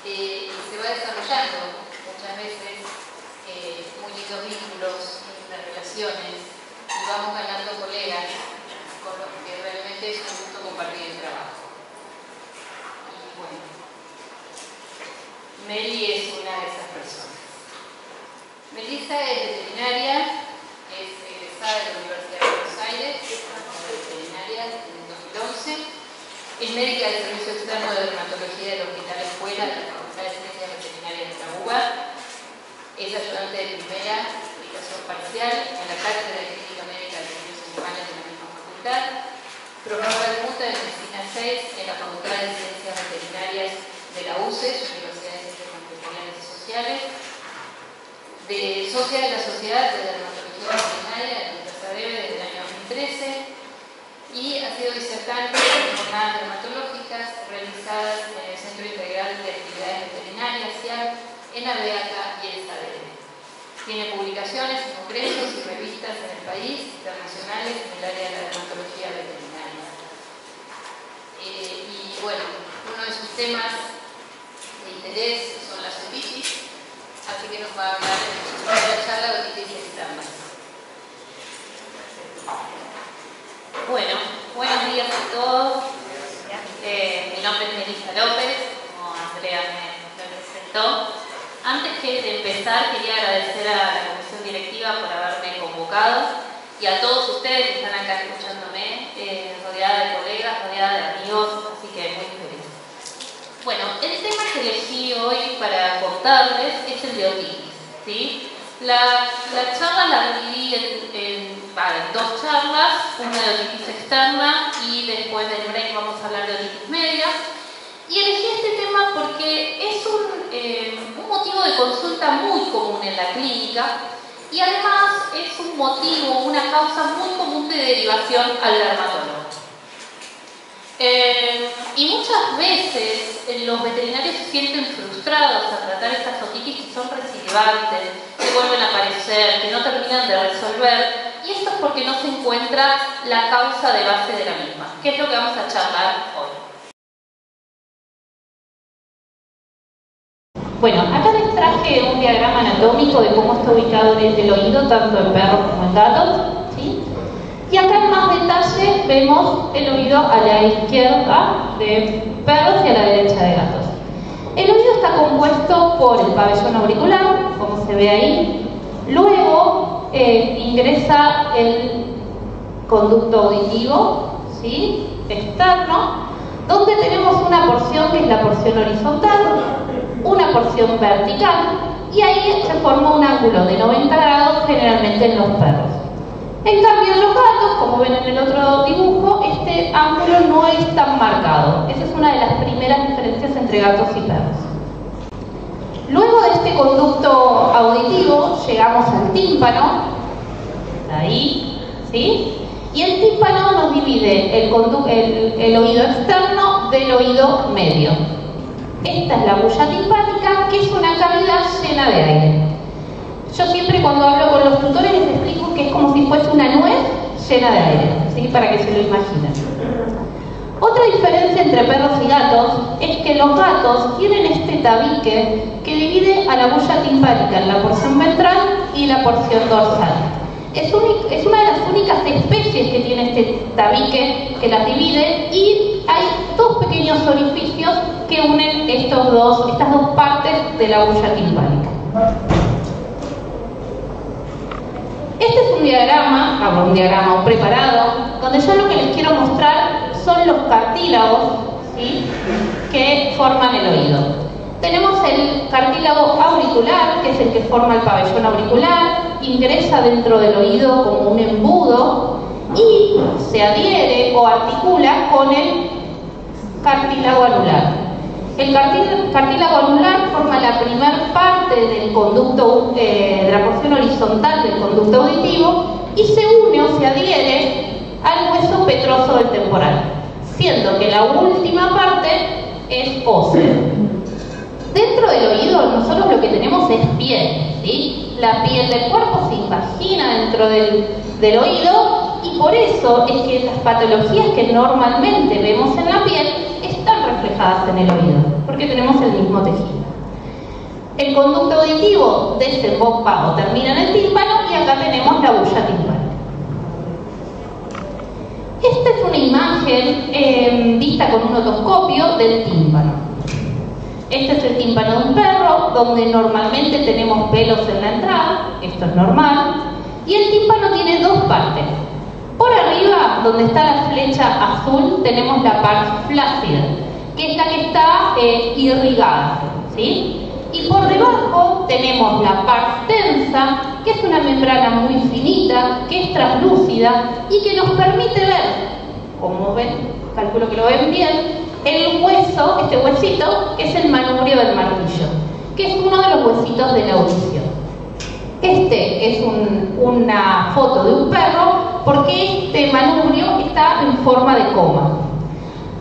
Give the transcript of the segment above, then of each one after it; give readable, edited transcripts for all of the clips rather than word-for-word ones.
y se va desarrollando muchas veces muy lindos vínculos, lindas relaciones, y vamos ganando colegas con los que realmente es un gusto compartir el trabajo. Y bueno, Meli es una de esas personas. Melissa es veterinaria, es egresada de la Universidad de Buenos Aires, veterinaria en el 2011, es médica del Servicio Externo de Dermatología del Hospital Escuela de la Facultad de Ciencias Veterinarias de la UBA, es ayudante de primera aplicación parcial en la Cátedra de Clínica Médica de Servicios Animales de la misma facultad, profesora adjunta de Medicina 6 en la Facultad de Ciencias Veterinarias de la UCES, Universidad de Ciencias Contemporáneas y Sociales, de socia de la Sociedad de Dermatología Veterinaria de la SADEVE desde el año 2013 y ha sido disertante en jornadas dermatológicas realizadas en el Centro Integral de Actividades Veterinarias CIAV, en la BEACA y el SADEVE. Tiene publicaciones en congresos y revistas en el país, internacionales en el área de la dermatología veterinaria. Y bueno, uno de sus temas de interés son las otitis, así que nos va a hablar en su primera charla de otitis externa. Bueno, buenos días a todos. Mi nombre es Melissa López, como Andrea me presentó. Antes de empezar, quería agradecer a la comisión directiva por haberme convocado y a todos ustedes que están acá escuchándome, rodeada de colegas, rodeada de amigos, así que muy feliz. Bueno, el tema que elegí hoy para contarles es el de otitis, ¿sí? La charla la dividí en dos charlas, una de otitis externa y después del break vamos a hablar de otitis media. Y elegí este tema porque es un motivo de consulta muy común en la clínica y además es un motivo, una causa muy común de derivación al dermatólogo. Y muchas veces los veterinarios se sienten frustrados a tratar estas otitis que son recidivantes, que vuelven a aparecer, que no terminan de resolver, y esto es porque no se encuentra la causa de base de la misma, que es lo que vamos a charlar hoy. Bueno, acá les traje un diagrama anatómico de cómo está ubicado el oído, tanto en perros como en gatos, ¿sí? Y acá en más detalle vemos el oído a la izquierda de perros y a la derecha de gatos. El oído está compuesto por el pabellón auricular, como se ve ahí. Luego ingresa el conducto auditivo, ¿sí?, externo, donde tenemos una porción que es la porción horizontal, una porción vertical, y ahí se forma un ángulo de 90 grados generalmente en los perros. En cambio, en los gatos, como ven en el otro dibujo, este ángulo no es tan marcado. Esa es una de las primeras diferencias entre gatos y perros. Luego de este conducto auditivo, llegamos al tímpano, ahí, ¿sí? Y el tímpano nos divide el oído externo del oído medio. Esta es la bulla timpánica, que es una cavidad llena de aire. Yo siempre cuando hablo con los tutores les explico que es como si fuese una nuez llena de aire, ¿sí?, para que se lo imaginen. Otra diferencia entre perros y gatos es que los gatos tienen este tabique que divide a la bulla timpánica en la porción ventral y la porción dorsal. Es una de las únicas especies que tiene este tabique que las divide, y hay dos pequeños orificios que unen estas dos partes de la bulla timpánica. Este es un diagrama preparado, donde yo lo que les quiero mostrar son los cartílagos, ¿sí?, que forman el oído. Tenemos el cartílago auricular, que es el que forma el pabellón auricular, ingresa dentro del oído como un embudo y se adhiere o articula con el cartílago anular. El cartílago anular forma la primera parte del conducto, de la porción horizontal del conducto auditivo, y se une o se adhiere al hueso petroso del temporal, siendo que la última parte es ósea. Dentro del oído nosotros lo que tenemos es piel, ¿sí? La piel del cuerpo se invagina dentro del oído, y por eso es que las patologías que normalmente vemos en la piel están reflejadas en el oído, porque tenemos el mismo tejido. El conducto auditivo desemboca o termina en el tímpano y acá tenemos la bulla timpánica. Esta es una imagen vista con un otoscopio del tímpano. Este es el tímpano de un perro, donde normalmente tenemos pelos en la entrada, esto es normal, y el tímpano tiene dos partes. Por arriba, donde está la flecha azul, tenemos la parte flácida, que es la que está irrigada, ¿sí? Y por debajo tenemos la parte tensa, que es una membrana muy finita, que es translúcida y que nos permite ver, como ven, calculo que lo ven bien, el hueso, este huesito, que es el manubrio del martillo, que es uno de los huesitos de la audición. Este es una foto de un perro porque este manubrio está en forma de coma.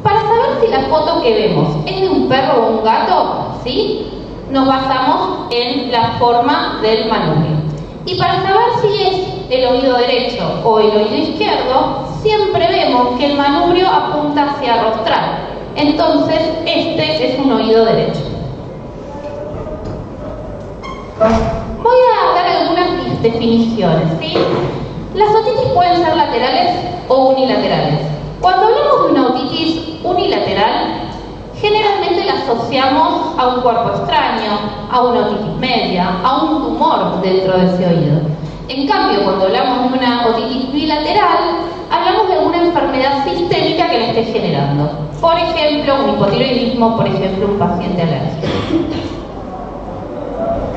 Para saber si la foto que vemos es de un perro o un gato, ¿sí?, nos basamos en la forma del manubrio. Y para saber si es el oído derecho o el oído izquierdo, siempre vemos que el manubrio apunta hacia rostral. Entonces, este es un oído derecho. Voy a dar algunas definiciones, ¿sí? Las otitis pueden ser laterales o unilaterales. Cuando hablamos de una otitis unilateral, generalmente la asociamos a un cuerpo extraño, a una otitis media, a un tumor dentro de ese oído. En cambio, cuando hablamos de una otitis bilateral, hablamos de una enfermedad sistémica que la esté generando. Por ejemplo, un hipotiroidismo, por ejemplo, un paciente alérgico.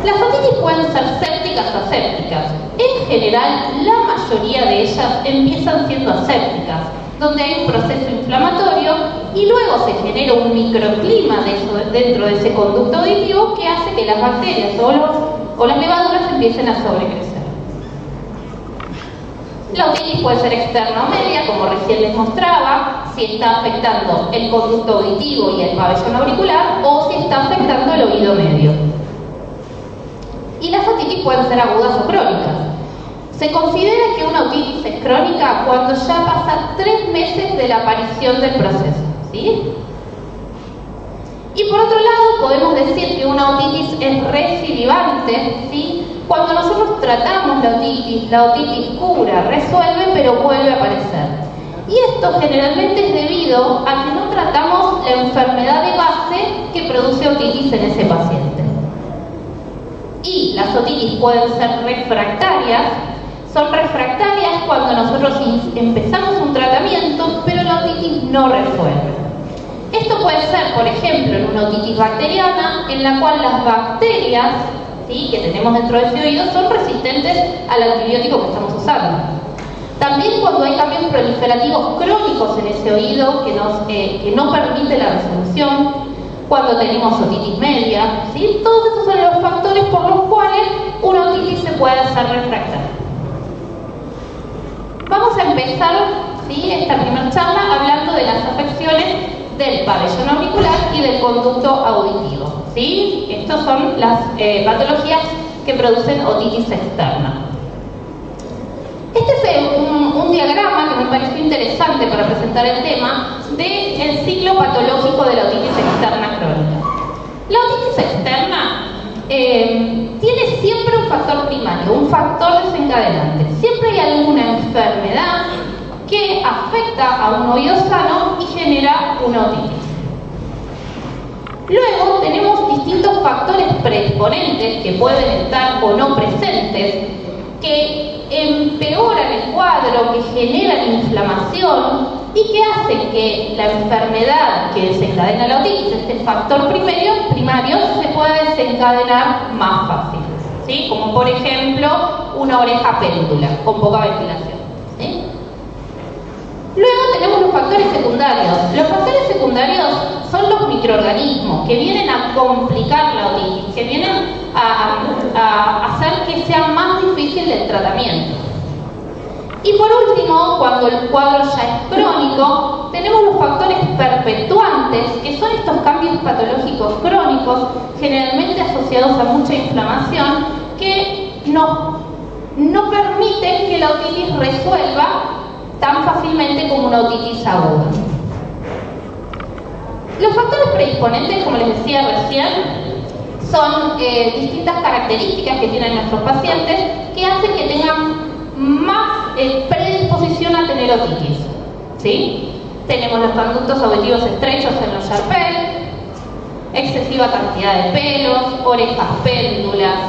Las otitis pueden ser sépticas o asépticas. En general, la mayoría de ellas empiezan siendo asépticas, donde hay un proceso inflamatorio y luego se genera un microclima dentro de ese conducto auditivo que hace que las bacterias o las levaduras empiecen a sobrecrecer. La otitis puede ser externa o media, como recién les mostraba, si está afectando el conducto auditivo y el pabellón auricular, o si está afectando el oído medio. Y las otitis pueden ser agudas o crónicas. Se considera que una otitis es crónica cuando ya pasa 3 meses de la aparición del proceso, ¿sí? Y por otro lado, podemos decir que una otitis es recidivante, ¿sí?, cuando nosotros tratamos la otitis cura, resuelve, pero vuelve a aparecer. Y esto generalmente es debido a que no tratamos la enfermedad de base que produce otitis en ese paciente. Y las otitis pueden ser refractarias. Son refractarias cuando nosotros empezamos un tratamiento, pero la otitis no resuelve. Esto puede ser, por ejemplo, en una otitis bacteriana, en la cual las bacterias, ¿sí?, que tenemos dentro de ese oído son resistentes al antibiótico que estamos usando. También cuando hay cambios proliferativos crónicos en ese oído que no permite la resolución, cuando tenemos otitis media, ¿sí?, todos estos son los factores por los cuales una otitis se puede hacer refractaria. Vamos a empezar, ¿sí?, esta primera charla hablando de las afecciones del pabellón auricular y del conducto auditivo, ¿sí? Estas son las patologías que producen otitis externa. Este es un diagrama que me pareció interesante para presentar el tema del ciclo patológico de la otitis externa crónica. La otitis externa tiene siempre un factor primario, un factor desencadenante. Siempre hay alguna enfermedad que afecta a un oído sano y genera una otitis. Luego tenemos distintos factores predisponentes que pueden estar o no presentes, que empeoran el cuadro, que generan inflamación y que hacen que la enfermedad que desencadena la otitis, este factor primario, se pueda desencadenar más fácil, ¿sí?, como por ejemplo una oreja péndula con poca ventilación, ¿sí? Luego tenemos los factores secundarios. Los factores secundarios son los microorganismos que vienen a complicar la otitis, que vienen a hacer que sea más difícil el tratamiento. Y por último, cuando el cuadro ya es crónico, tenemos los factores perpetuantes, que son estos cambios patológicos crónicos, generalmente asociados a mucha inflamación, que no permiten que la otitis resuelva tan fácilmente como una otitis aguda. Los factores predisponentes, como les decía recién, son distintas características que tienen nuestros pacientes que hacen que tengan más predisposición a tener otitis, ¿sí? Tenemos los conductos auditivos estrechos en los Sharpey, excesiva cantidad de pelos, orejas péndulas,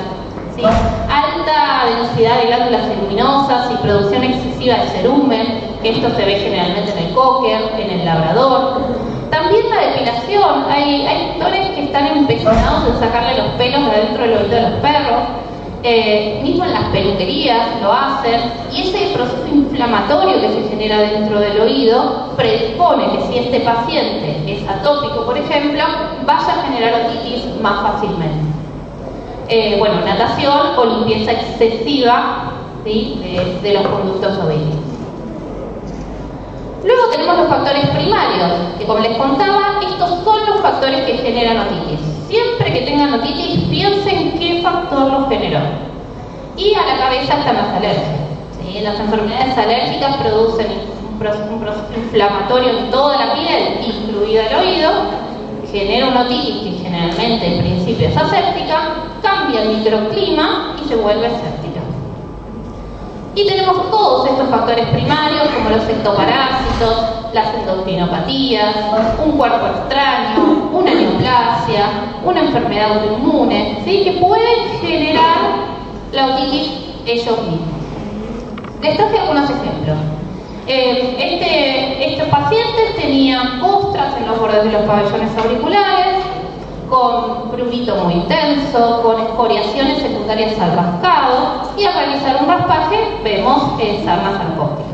¿sí? Alta densidad de glándulas luminosas y producción excesiva de cerumen, esto se ve generalmente en el cocker, en el labrador. También la depilación, hay doctores que están empeñados en sacarle los pelos de adentro del oído de los perros, mismo en las peluquerías lo hacen, y ese proceso inflamatorio que se genera dentro del oído predispone que si este paciente es atópico, por ejemplo, vaya a generar otitis más fácilmente. Bueno, natación o limpieza excesiva, ¿sí?, de los conductos auditivos. Luego tenemos los factores primarios, que como les contaba, estos son los factores que generan otitis. Siempre que tengan otitis, piensen qué factor los generó. Y a la cabeza están las alergias, ¿sí? Las enfermedades alérgicas producen un proceso inflamatorio en toda la piel, incluida el oído, genera una otitis que generalmente en principio es aséptica, cambia el microclima y se vuelve séptica. Y tenemos todos estos factores primarios, como los ectoparásitos, las endocrinopatías, un cuerpo extraño, una neoplasia, una enfermedad autoinmune, ¿sí?, que pueden generar la otitis ellos mismos. Les traje algunos ejemplos. Estos pacientes tenían costras en los bordes de los pabellones auriculares, con prurito muy intenso, con escoriaciones secundarias al rascado, y al realizar un raspaje vemos sarna sarcóptica.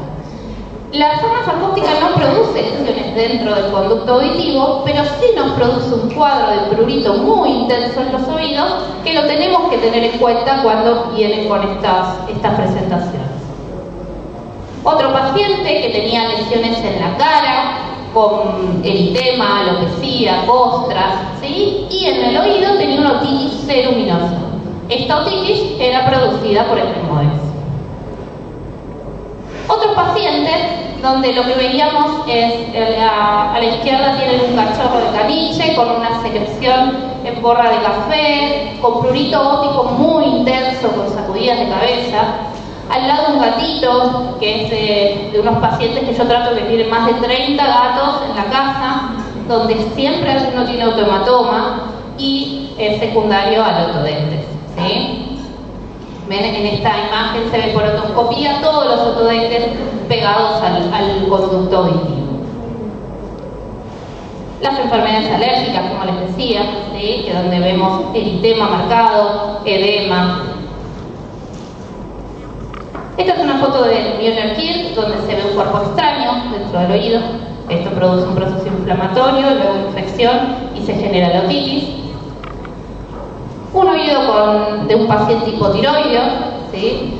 La sarna sarcóptica no produce lesiones dentro del conducto auditivo, pero sí nos produce un cuadro de prurito muy intenso en los oídos que lo tenemos que tener en cuenta cuando vienen con estas presentaciones. Otro paciente que tenía lesiones en la cara, con eritema, alopecia, costras, ¿sí?, y en el oído tenía una otitis ceruminosa. Esta otitis era producida por el Pneumodix. Otros pacientes donde lo que veíamos es a la izquierda tienen un cachorro de caniche con una secreción en borra de café, con prurito óptico muy intenso, con sacudidas de cabeza. Al lado un gatito, que es de unos pacientes que yo trato que tienen más de 30 gatos en la casa, donde siempre uno tiene autohematoma y es secundario al otodentes, ¿sí? Ven, en esta imagen se ve por otoscopía todos los otodentes pegados al conducto auditivo. Las enfermedades alérgicas, como les decía, ¿sí?, que donde vemos eritema marcado, edema. Esta es una foto de Müller-Kirch, donde se ve un cuerpo extraño dentro del oído. Esto produce un proceso inflamatorio, luego infección y se genera la otitis. Un oído de un paciente hipotiroideo, ¿sí?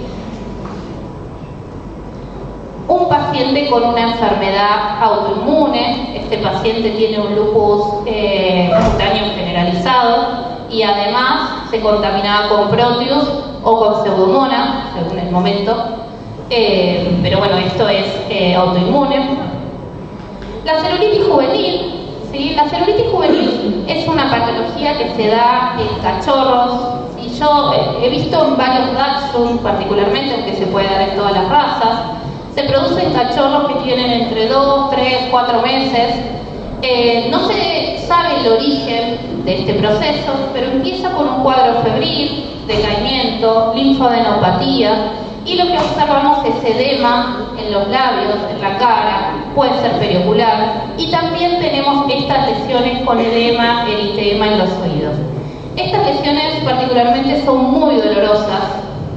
Un paciente con una enfermedad autoinmune. Este paciente tiene un lupus cutáneo generalizado y además se contaminaba con Proteus o con Pseudomonas, según el momento, pero bueno, esto es autoinmune. La celulitis juvenil, ¿sí? La celulitis juvenil es una patología que se da en cachorros, y yo he visto en varios Dachshund particularmente, aunque se puede dar en todas las razas. Se produce en cachorros que tienen entre 2, 3, 4 meses. No se sabe el origen de este proceso, pero empieza con un cuadro febril, decaimiento, linfadenopatía, y lo que observamos es edema en los labios, en la cara, puede ser periocular, y también tenemos estas lesiones con edema, eritema en los oídos. Estas lesiones particularmente son muy dolorosas,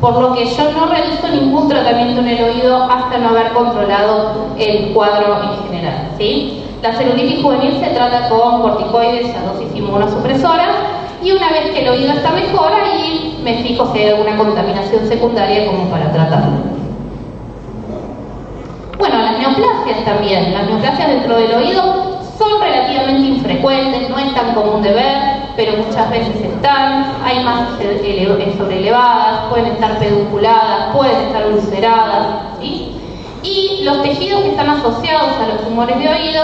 por lo que yo no realizo ningún tratamiento en el oído hasta no haber controlado el cuadro en general, ¿sí? La celulitis juvenil se trata con corticoides a dosis inmunosupresora, y una vez que el oído está mejor, ahí me fijo si hay alguna contaminación secundaria como para tratarlo. Bueno, las neoplasias también. Las neoplasias dentro del oído son relativamente infrecuentes, no es tan común de ver, pero muchas veces están. Hay masas sobreelevadas, pueden estar pedunculadas, pueden estar ulceradas, ¿sí? Y los tejidos que están asociados a los tumores de oído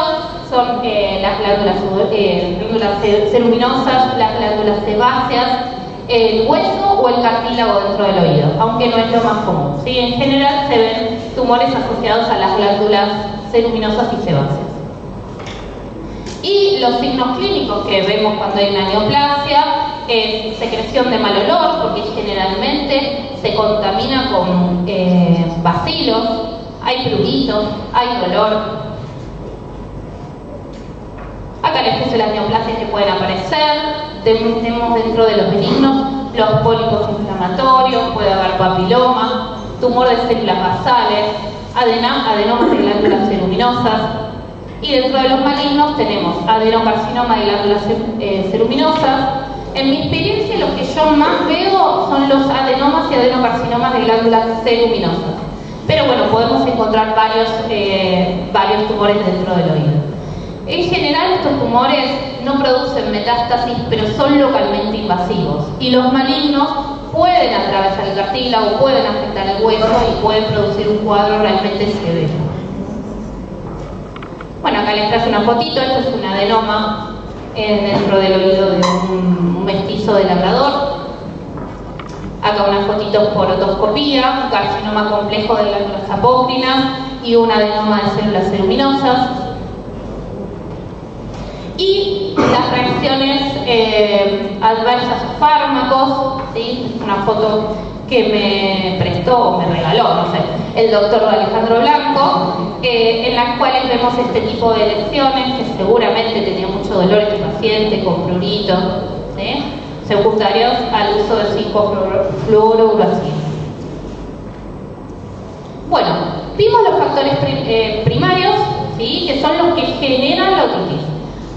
son las glándulas ceruminosas, las glándulas sebáceas, el hueso o el cartílago dentro del oído, aunque no es lo más común, ¿sí? En general se ven tumores asociados a las glándulas ceruminosas y sebáceas. Y los signos clínicos que vemos cuando hay una neoplasia es secreción de mal olor, porque generalmente se contamina con bacilos, hay pruritos, hay dolor. Acá les puse las neoplasias que pueden aparecer. Tenemos dentro de los benignos los pólipos inflamatorios, puede haber papiloma, tumor de células basales, adenomas de glándulas ceruminosas. Y dentro de los malignos tenemos adenocarcinoma de glándulas ceruminosas. En mi experiencia, los que yo más veo son los adenomas y adenocarcinomas de glándulas ceruminosas. Pero bueno, podemos encontrar varios tumores dentro del oído. En general, estos tumores no producen metástasis, pero son localmente invasivos. Y los malignos pueden atravesar el cartílago, pueden afectar el hueso y pueden producir un cuadro realmente severo. Bueno, acá les traje una fotito. Esto es un adenoma dentro del oído de un mestizo de labrador. Acá unas fotitos por otoscopía, un carcinoma complejo de glándulas apócrinas y un adenoma de células ceruminosas. Y las reacciones adversas a fármacos, ¿sí? Es una foto que me prestó o me regaló, no sé, el doctor Alejandro Blanco, en las cuales vemos este tipo de lesiones, que seguramente tenía mucho dolor este paciente, con pruritos, ¿sí? Secundarios al uso de 5-fluorouracilo. Bueno, vimos los factores primarios, ¿sí? Que son los que generan la otitis.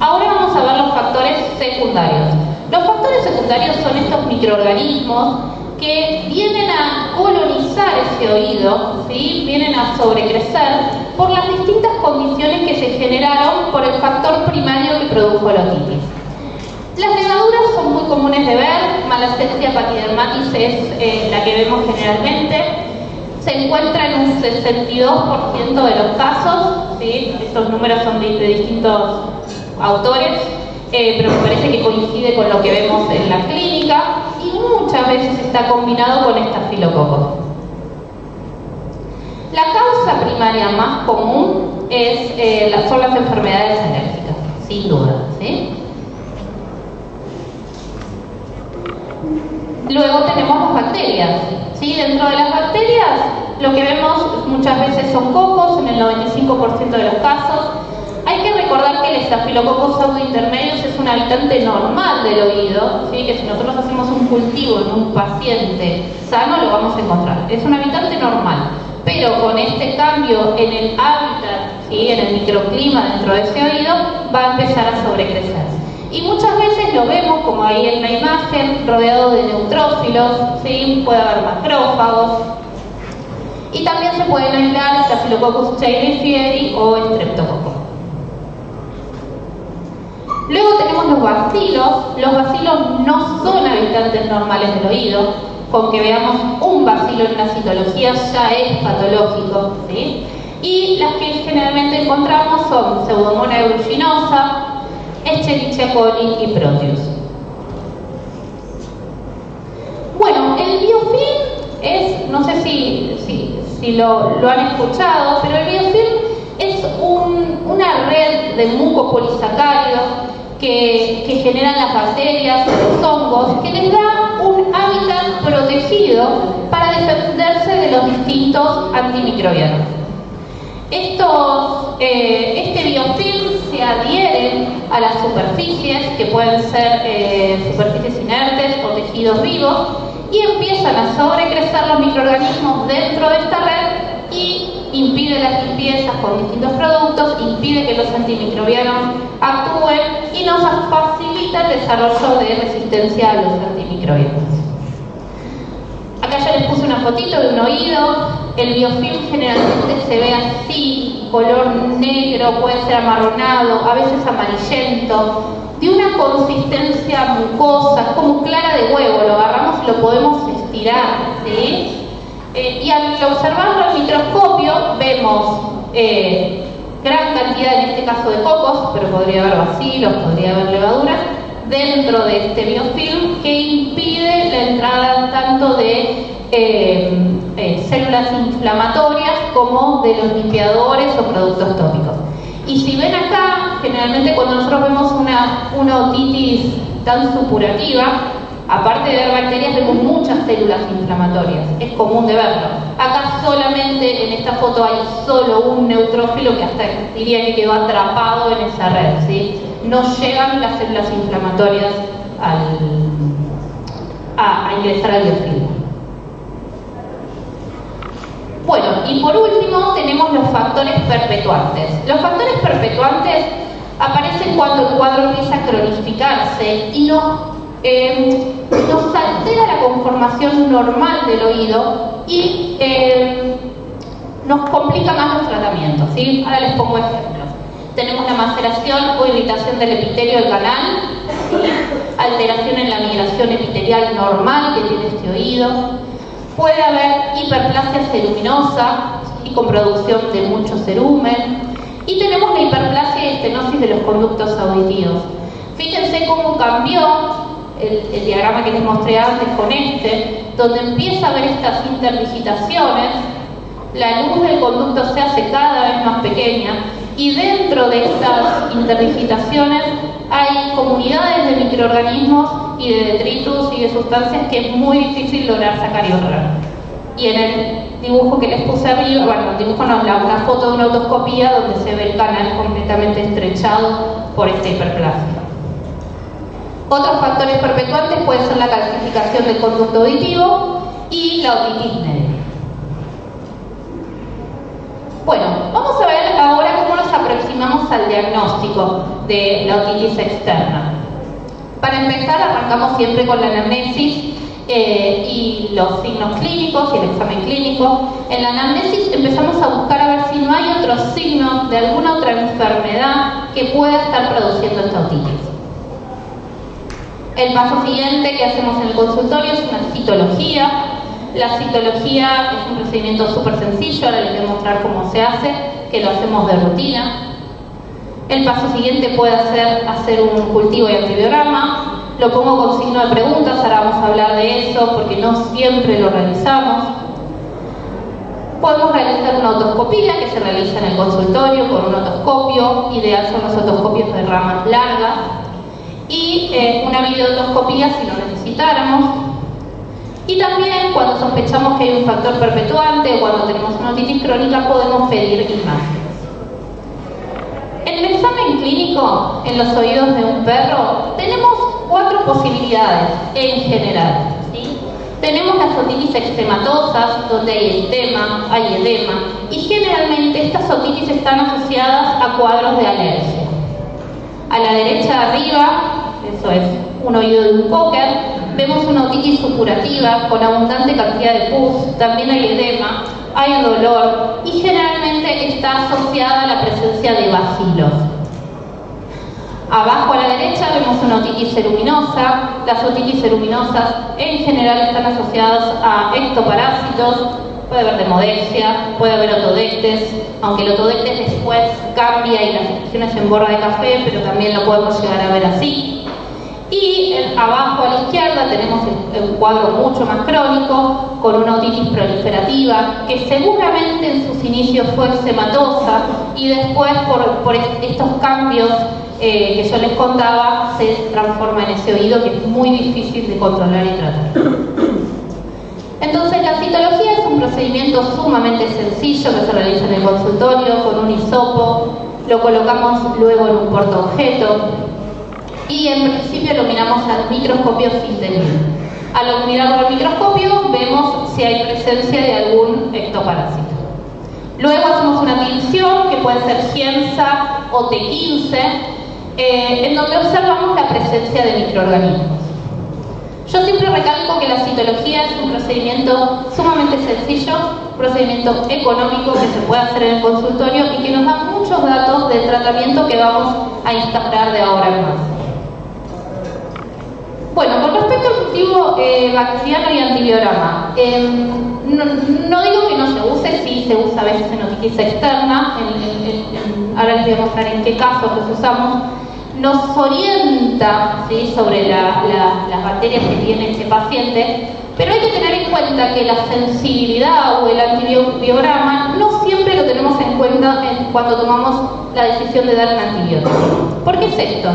Ahora vamos a ver los factores secundarios. Los factores secundarios son estos microorganismos que vienen a colonizar ese oído, ¿sí? Vienen a sobrecrecer por las distintas condiciones que se generaron por el factor primario que produjo la otitis. Las levaduras son muy comunes de ver. Malassezia pachydermatis es la que vemos generalmente. Se encuentra en un 62% de los casos, ¿sí? Estos números son de distintos autores, pero me parece que coincide con lo que vemos en la clínica y muchas veces está combinado con estafilococos. La causa primaria más común son las enfermedades alérgicas, sin duda, ¿sí? Luego tenemos las bacterias, ¿sí? Dentro de las bacterias lo que vemos muchas veces son cocos, en el 95% de los casos. Hay que recordar que el Staphylococcus pseudointermedius es un habitante normal del oído, ¿sí? Que si nosotros hacemos un cultivo en un paciente sano lo vamos a encontrar. Es un habitante normal, pero con este cambio en el hábitat, ¿sí? En el microclima dentro de ese oído, va a empezar a sobrecrecer. Y muchas veces lo vemos, como ahí en la imagen, rodeado de neutrófilos, ¿sí? Puede haber macrófagos. Y también se pueden aislar Staphylococcus chaerefieri o Streptococcus. Luego tenemos los bacilos. Los bacilos no son habitantes normales del oído. Con que veamos un bacilo en una citología ya es patológico, ¿sí? Y las que generalmente encontramos son Pseudomonas aeruginosa, Escherichia coli y Proteus. Bueno, el biofilm es, no sé si lo han escuchado, pero el biofilm es una red de mucopolisacáridos que generan las bacterias, los hongos, que les da un hábitat protegido para defenderse de los distintos antimicrobianos. Este biofilm se adhiere a las superficies, que pueden ser superficies inertes o tejidos vivos, y empiezan a sobrecrecer los microorganismos dentro de esta red y impide las limpiezas con distintos productos, impide que los antimicrobianos actúen y nos facilita el desarrollo de resistencia a los antimicrobianos. Acá ya les puse una fotito de un oído. El biofilm generalmente se ve así, color negro, puede ser amarronado, a veces amarillento, de una consistencia mucosa, como clara de huevo. Lo agarramos y lo podemos estirar, ¿sí? Y al observarlo al microscopio vemos gran cantidad, en este caso de cocos, pero podría haber bacilos, podría haber levaduras, dentro de este biofilm que impide la entrada tanto de células inflamatorias como de los limpiadores o productos tópicos. Y si ven acá, generalmente cuando nosotros vemos una otitis tan supurativa, aparte de ver bacterias, vemos muchas células inflamatorias. Es común de verlo. Acá solamente en esta foto hay solo un neutrófilo que hasta diría que quedó atrapado en esa red, ¿sí? No llegan las células inflamatorias a ingresar al biofilm. Bueno, y por último tenemos los factores perpetuantes. Los factores perpetuantes aparecen cuando el cuadro empieza a cronificarse y nos altera la conformación normal del oído y nos complica más los tratamientos, ¿sí? Ahora les pongo ejemplos. Tenemos la maceración o irritación del epitelio del canal, ¿sí? Alteración en la migración epitelial normal que tiene este oído. Puede haber hiperplasia ceruminosa, ¿sí? Con producción de mucho cerumen. Y tenemos la hiperplasia y estenosis de los conductos auditivos. Fíjense cómo cambió el diagrama que les mostré antes con donde empieza a haber estas interdigitaciones, la luz del conducto se hace cada vez más pequeña y dentro de estas interdigitaciones hay comunidades de microorganismos y de detritus y de sustancias que es muy difícil lograr sacar y borrar. Y en el dibujo que les puse arriba, bueno, el dibujo no, una foto de una otoscopía donde se ve el canal completamente estrechado por esta hiperplasia. Otros factores perpetuantes pueden ser la calcificación del conducto auditivo y la otitis media. Bueno, vamos a ver ahora cómo nos aproximamos al diagnóstico de la otitis externa. Para empezar, arrancamos siempre con la anamnesis y los signos clínicos y el examen clínico. En la anamnesis empezamos a buscar a ver si no hay otros signos de alguna otra enfermedad que pueda estar produciendo esta otitis. El paso siguiente que hacemos en el consultorio es una citología. La citología es un procedimiento súper sencillo, ahora les voy a mostrar cómo se hace, que lo hacemos de rutina. El paso siguiente puede ser hacer un cultivo y antibiograma. Lo pongo con signo de preguntas, ahora vamos a hablar de eso porque no siempre lo realizamos. Podemos realizar una otoscopía que se realiza en el consultorio con un otoscopio, ideal son los otoscopios de ramas largas, y una videootoscopía si lo necesitáramos. Y también cuando sospechamos que hay un factor perpetuante o cuando tenemos una otitis crónica podemos pedir imágenes. En el examen clínico en los oídos de un perro tenemos 4 posibilidades en general, ¿sí? Tenemos las otitis eczematosas, donde hay estema, hay edema, y generalmente estas otitis están asociadas a cuadros de alergia. A la derecha arriba, eso es un oído de un cocker, vemos una otitis supurativa con abundante cantidad de pus, también hay edema, hay dolor y generalmente está asociada a la presencia de bacilos. Abajo a la derecha vemos una otitis ceruminosa. Las otitis ceruminosas en general están asociadas a ectoparásitos, puede haber demodexia, puede haber otodectes, aunque el otodectes después cambia y las secreciones en borra de café, pero también lo podemos llegar a ver así. Y abajo a la izquierda tenemos un cuadro mucho más crónico, con una otitis proliferativa, que seguramente en sus inicios fue eczematosa y después por estos cambios que yo les contaba, se transforma en ese oído que es muy difícil de controlar y tratar. Entonces la citología es un procedimiento sumamente sencillo que se realiza en el consultorio con un hisopo, lo colocamos luego en un portaobjeto y en principio lo miramos al microscopio Fintellier. Al mirarlo al microscopio vemos si hay presencia de algún ectoparásito. Luego hacemos una tinción que puede ser Giemsa o T15, en donde observamos la presencia de microorganismos. Yo siempre recalco que la citología es un procedimiento sumamente sencillo, un procedimiento económico que se puede hacer en el consultorio y que nos da muchos datos del tratamiento que vamos a instaurar de ahora en más. Bueno, con respecto al cultivo antibiótico bacteriano y antibiograma. No digo que no se use, sí se usa a veces en otitis externa, ahora les voy a mostrar en qué casos los usamos. Nos orienta, ¿sí?, sobre las bacterias que tiene este paciente, pero hay que tener en cuenta que la sensibilidad o el antibiograma no siempre lo tenemos en cuenta cuando tomamos la decisión de dar un antibiótico. ¿Por qué es esto?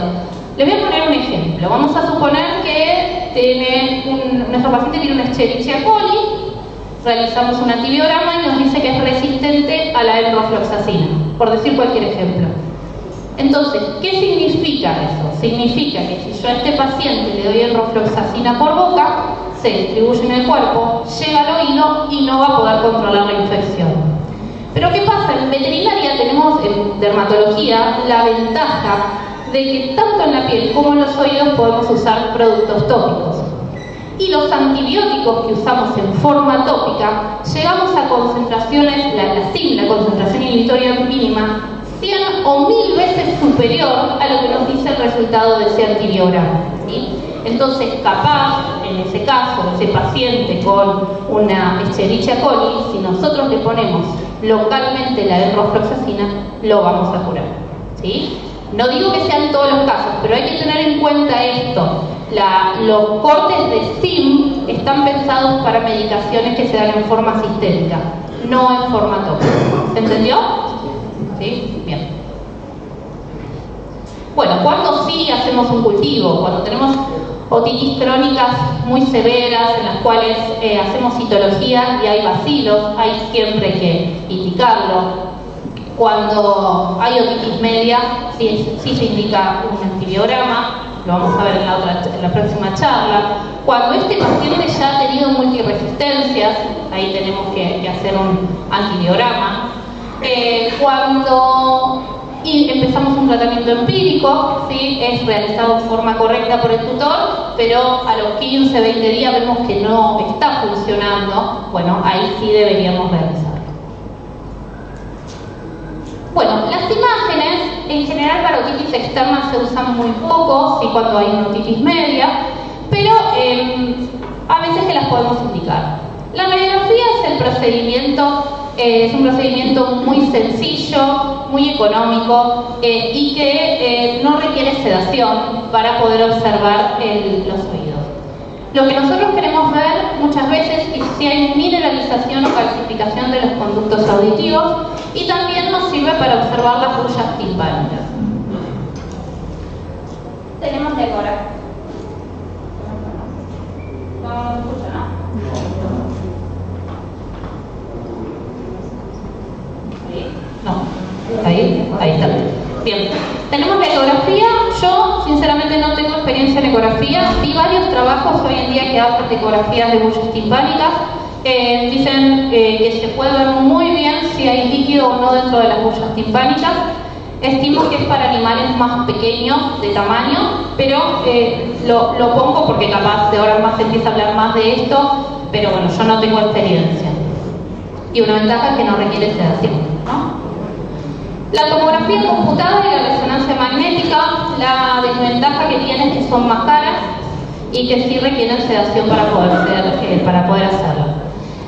Les voy a poner un ejemplo. Vamos a suponer que nuestro paciente tiene una Escherichia coli, realizamos un antibiograma y nos dice que es resistente a la enrofloxacina, por decir cualquier ejemplo. Entonces, ¿qué significa eso? Significa que si yo a este paciente le doy enrofloxacina por boca, se distribuye en el cuerpo, llega al oído y no va a poder controlar la infección. Pero ¿qué pasa? En veterinaria tenemos, en dermatología, la ventaja de que tanto en la piel como en los oídos podemos usar productos tópicos. Y los antibióticos que usamos en forma tópica, llegamos a concentraciones, la concentración inhibitoria mínima, 100 o 1000 veces superior a lo que nos dice el resultado de ese antibiograma, ¿sí? Entonces, capaz, en ese caso, ese paciente con una Escherichia coli, si nosotros le ponemos localmente la enrofloxacina, lo vamos a curar, ¿sí? No digo que sean todos los casos, pero hay que tener en cuenta esto. Los cortes de STIM están pensados para medicaciones que se dan en forma sistémica, no en forma tópica. ¿Se entendió? ¿Sí? Bien. Bueno, cuando sí hacemos un cultivo, cuando tenemos otitis crónicas muy severas en las cuales hacemos citología y hay bacilos, hay siempre que indicarlo. Cuando hay otitis media, sí se indica un antibiograma, lo vamos a ver en la próxima charla. Cuando este paciente ya ha tenido multiresistencias, ahí tenemos que hacer un antibiograma. Cuando empezamos un tratamiento empírico, ¿sí?, es realizado de forma correcta por el tutor, pero a los 15, 20 días vemos que no está funcionando, bueno, ahí sí deberíamos realizar. Bueno, las imágenes en general para otitis externa se usan muy poco, ¿sí?, cuando hay una otitis media, pero a veces que las podemos indicar. La radiografía es el procedimiento. Es un procedimiento muy sencillo, muy económico y que no requiere sedación para poder observar los oídos. Lo que nosotros queremos ver muchas veces es si hay mineralización o calcificación de los conductos auditivos y también nos sirve para observar las bullas timpánicas. Tenemos de ahora. No escucha, ¿no? No, ahí está. Bien, tenemos la ecografía. Yo sinceramente no tengo experiencia en ecografía. Vi varios trabajos hoy en día que hablan de ecografías de bullas timpánicas. Dicen que se puede ver muy bien si hay líquido o no dentro de las bullas timpánicas. Estimo que es para animales más pequeños de tamaño, pero lo pongo porque capaz de ahora en más se empieza a hablar más de esto, pero bueno, yo no tengo experiencia. Y una ventaja es que no requiere sedación, ¿no? La tomografía computada y la resonancia magnética, la desventaja que tienen es que son más caras y que sí requieren sedación para poder hacerla.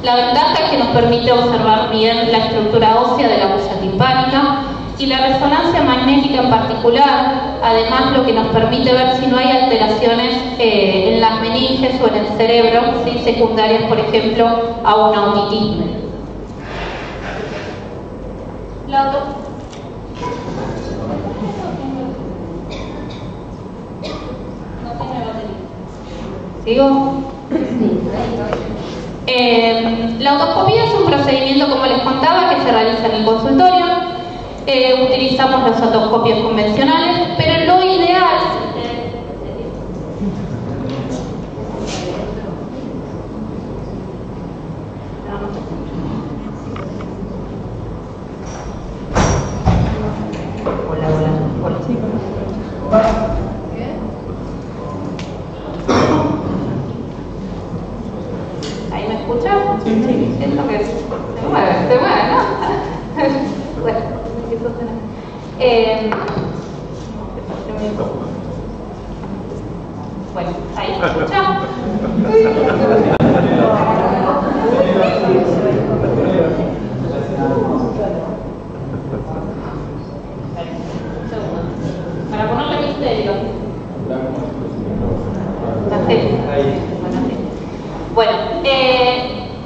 La ventaja es que nos permite observar bien la estructura ósea de la bulla timpánica y la resonancia magnética en particular, además lo que nos permite ver si no hay alteraciones en las meninges o en el cerebro, ¿sí?, secundarias, por ejemplo, a una otitis. ¿Sigo? La otoscopía es un procedimiento, como les contaba, que se realiza en el consultorio. Utilizamos las otoscopias convencionales, pero lo ideal ¿ahí me escuchan? Sí. Siento que se mueve, ¿no? Bueno, Bueno, ahí se escucha. Para ponerle misterio. Bueno,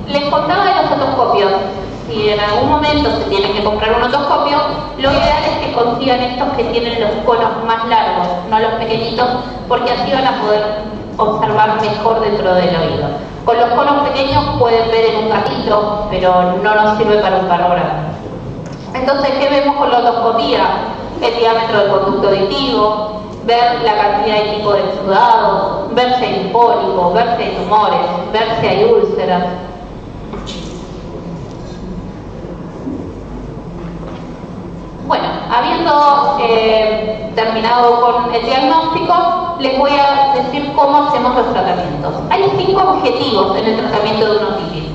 les contaba de los otoscopios. Si en algún momento se tiene que comprar un otoscopio, lo ideal es que consigan estos que tienen los conos más largos, no los pequeñitos, porque así van a poder observar mejor dentro del oído. Con los conos pequeños pueden ver en un gatito, pero no nos sirve para un perro grande. Entonces, ¿qué vemos con la otoscopía? El diámetro del conducto auditivo, ver la cantidad y tipo de exudado, ver si hay pólipo, ver si hay tumores, ver si hay úlceras. Bueno, habiendo terminado con el diagnóstico, les voy a decir cómo hacemos los tratamientos. Hay 5 objetivos en el tratamiento de una otitis.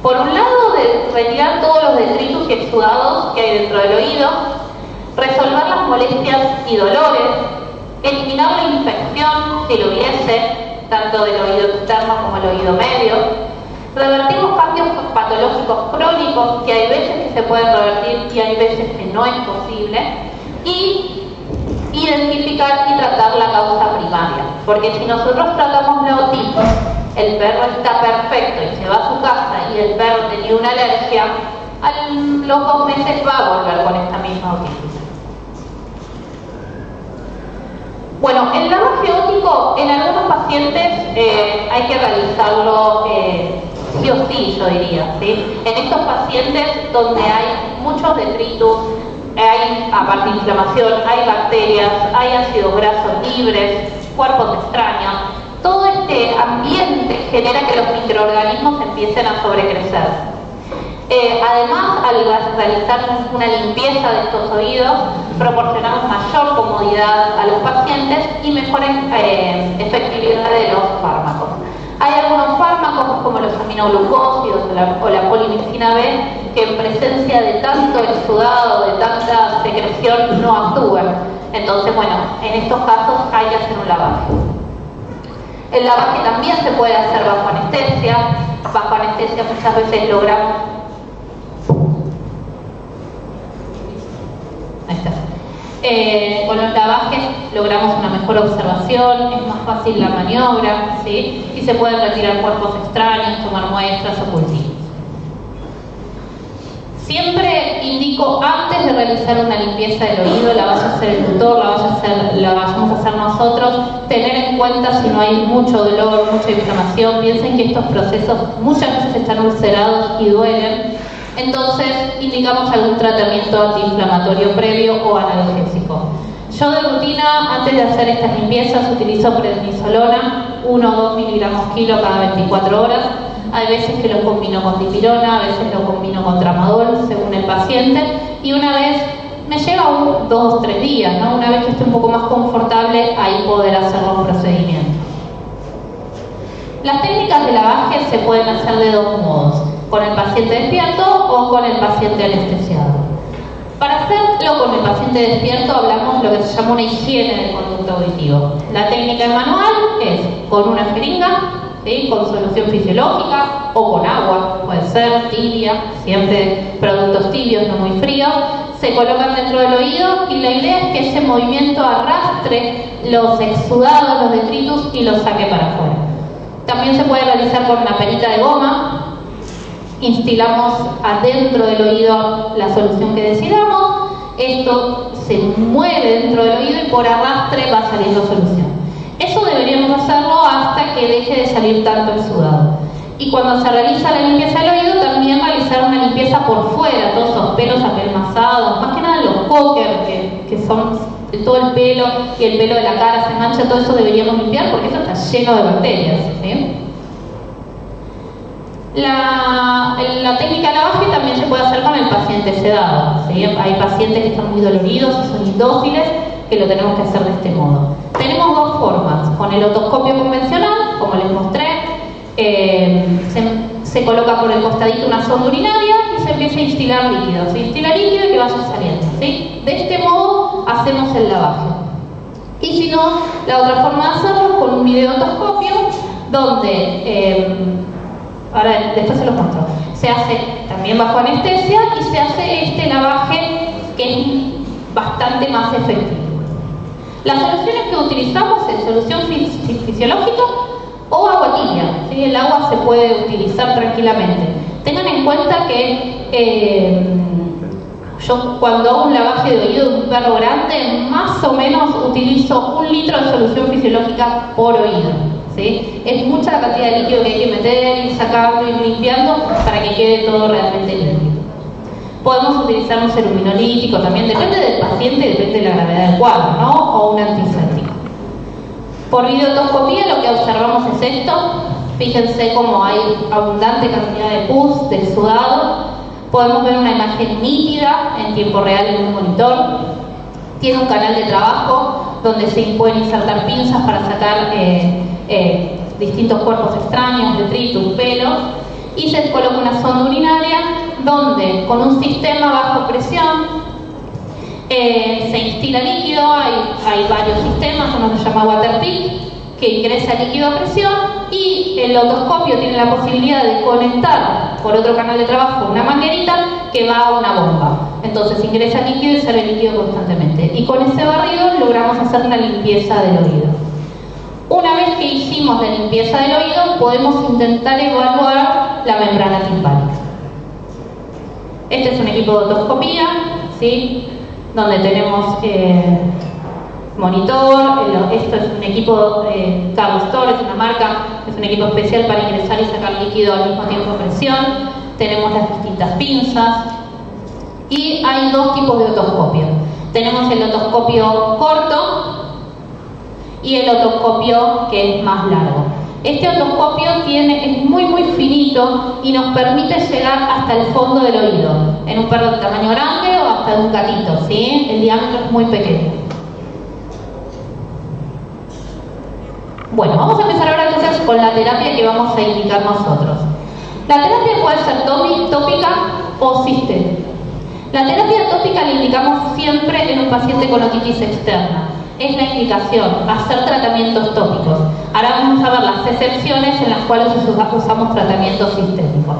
Por un lado, de retirar todos los detritus y exudados que hay dentro del oído, resolver las molestias y dolores, eliminar la infección, si lo hubiese, tanto del oído externo como el oído medio, revertir los cambios patológicos crónicos, que hay veces que se pueden revertir y hay veces que no es posible, y identificar y tratar la causa primaria. Porque si nosotros tratamos la otitis, el perro está perfecto y se va a su casa y el perro tenía una alergia, a los 2 meses va a volver con esta misma otitis. Bueno, el lavaje óptico en algunos pacientes hay que realizarlo sí o sí, yo diría, ¿sí? En estos pacientes donde hay muchos detritus, hay aparte de inflamación, hay bacterias, hay ácidos grasos libres, cuerpos extraños, todo este ambiente genera que los microorganismos empiecen a sobrecrecer. Además, al realizar una limpieza de estos oídos, proporcionamos mayor comodidad a los pacientes y mejor efectividad de los fármacos. Hay algunos fármacos como los aminoglucósidos o la polimicina B que en presencia de tanto exudado, de tanta secreción, no actúan. Entonces, bueno, en estos casos hay que hacer un lavaje. El lavaje también se puede hacer bajo anestesia. Bajo anestesia muchas veces logramos... Ahí está. Con los lavajes logramos una mejor observación, es más fácil la maniobra, ¿sí? Y se pueden retirar cuerpos extraños, tomar muestras o cultivos. Siempre indico, antes de realizar una limpieza del oído, la vaya a hacer el tutor, la vayamos a hacer nosotros, tener en cuenta si no hay mucho dolor, mucha inflamación. Piensen que estos procesos muchas veces están ulcerados y duelen. Entonces, indicamos algún tratamiento antiinflamatorio previo o analgésico. Yo de rutina, antes de hacer estas limpiezas, utilizo prednisolona, 1 o 2 miligramos kilo cada 24 horas. Hay veces que lo combino con dipirona, a veces lo combino con tramadol, según el paciente. Y una vez, me lleva 2 o 3 días, ¿no? Una vez que esté un poco más confortable, ahí poder hacer los procedimientos. Las técnicas de lavaje se pueden hacer de 2 modos. Con el paciente despierto o con el paciente anestesiado. Para hacerlo con el paciente despierto hablamos lo que se llama una higiene del conducto auditivo. La técnica manual es con una jeringa, ¿sí? Con solución fisiológica o con agua, puede ser tibia, siempre productos tibios, no muy fríos, se colocan dentro del oído y la idea es que ese movimiento arrastre los exudados, los detritus y los saque para afuera. También se puede realizar con una perita de goma. Instilamos adentro del oído la solución que decidamos, esto se mueve dentro del oído y por arrastre va saliendo solución. Eso deberíamos hacerlo hasta que deje de salir tanto exudado. Y cuando se realiza la limpieza del oído, también realizar una limpieza por fuera, todos esos pelos apelmazados, más que nada los cocker, que son todo el pelo y el pelo de la cara se mancha, todo eso deberíamos limpiar porque eso está lleno de bacterias, ¿sí? La técnica de lavaje también se puede hacer con el paciente sedado, ¿sí? Hay pacientes que están muy doloridos y son indóciles, que lo tenemos que hacer de este modo. Tenemos 2 formas, con el otoscopio convencional, como les mostré, se coloca por el costadito una sonda urinaria y se empieza a instilar líquido. Se instila líquido y que vaya saliendo, ¿sí? De este modo hacemos el lavaje. Y si no, la otra forma de hacerlo es con un videotoscopio, donde, ahora después se los muestro, se hace también bajo anestesia y se hace este lavaje que es bastante más efectivo. Las soluciones que utilizamos es solución fisiológica o agua tibia, ¿sí? El agua se puede utilizar tranquilamente. Tengan en cuenta que yo cuando hago un lavaje de oído de un perro grande, más o menos utilizo 1 litro de solución fisiológica por oído, ¿sí? Es mucha la cantidad de líquido que hay que meter, ir sacando, ir limpiando para que quede todo realmente limpio. Podemos utilizar un ceruminolítico también, depende del paciente, depende de la gravedad del cuadro, ¿no? O un antiséptico. Por videotoscopía lo que observamos es esto. Fíjense cómo hay abundante cantidad de pus, de sudado. Podemos ver una imagen nítida en tiempo real en un monitor. Tiene un canal de trabajo donde se pueden insertar pinzas para sacar distintos cuerpos extraños, detritus, pelos. Y se coloca una sonda urinaria donde con un sistema bajo presión se instila líquido. Hay varios sistemas, uno se llama Waterpik, que ingresa líquido a presión, y el otoscopio tiene la posibilidad de conectar por otro canal de trabajo una manguerita que va a una bomba. Entonces ingresa líquido y sale líquido constantemente. Y con ese barrido logramos hacer una limpieza del oído. Una vez que hicimos la limpieza del oído, podemos intentar evaluar la membrana timpánica. Este es un equipo de otoscopía, ¿sí? Donde tenemos monitor. Esto es un equipo Carl Storr, es una marca, es un equipo especial para ingresar y sacar líquido al mismo tiempo a presión. Tenemos las distintas pinzas y hay 2 tipos de otoscopio. Tenemos el otoscopio corto y el otoscopio que es más largo. Este otoscopio es muy finito y nos permite llegar hasta el fondo del oído, en un perro de tamaño grande o hasta de un gatito, ¿sí? El diámetro es muy pequeño. Bueno, vamos a empezar ahora entonces con la terapia que vamos a indicar nosotros. La terapia puede ser tópica o sistémica. La terapia tópica la indicamos siempre en un paciente con otitis externa. Es la indicación, hacer tratamientos tópicos. Ahora vamos a ver las excepciones en las cuales usamos tratamientos sistémicos.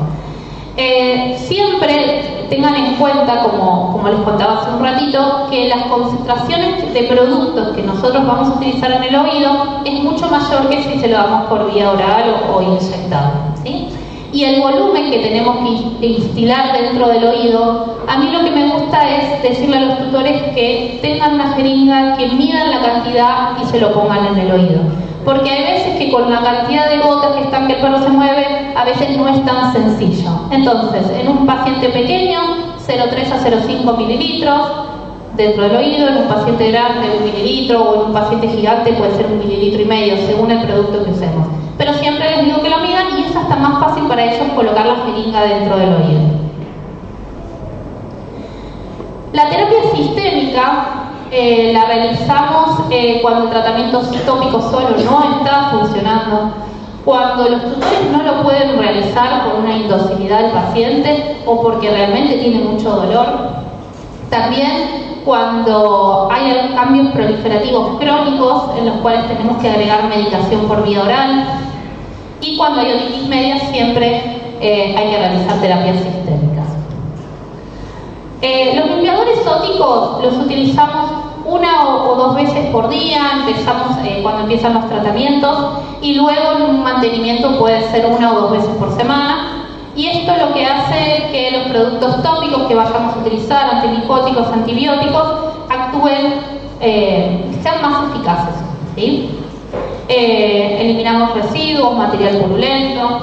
Siempre tengan en cuenta, como les contaba hace un ratito, que las concentraciones de productos que nosotros vamos a utilizar en el oído es mucho mayor que si se lo damos por vía oral o inyectado, ¿sí? Y el volumen que tenemos que instilar dentro del oído, a mí lo que me gusta es decirle a los tutores que tengan una jeringa, que midan la cantidad y se lo pongan en el oído. Porque hay veces que con la cantidad de gotas que el perro se mueve, a veces no es tan sencillo. Entonces, en un paciente pequeño, 0,3 a 0,5 mililitros dentro del oído. En un paciente grande, 1 mililitro, o en un paciente gigante puede ser 1,5 mililitros, según el producto que usemos. Pero siempre les digo que lo midan y es hasta más fácil para ellos colocar la jeringa dentro del oído. La terapia sistémica la realizamos cuando el tratamiento tópico solo no está funcionando, cuando los tutores no lo pueden realizar por una indocilidad del paciente o porque realmente tiene mucho dolor. También cuando hay cambios proliferativos crónicos en los cuales tenemos que agregar medicación por vía oral, y cuando hay otitis media siempre hay que realizar terapias sistémicas. Los limpiadores óticos los utilizamos 1 o 2 veces por día. Empezamos cuando empiezan los tratamientos, y luego en un mantenimiento puede ser 1 o 2 veces por semana. Y esto lo que hace es que los productos tópicos que vayamos a utilizar, antimicóticos, antibióticos, actúen, sean más eficaces, ¿sí? Eliminamos residuos, material purulento.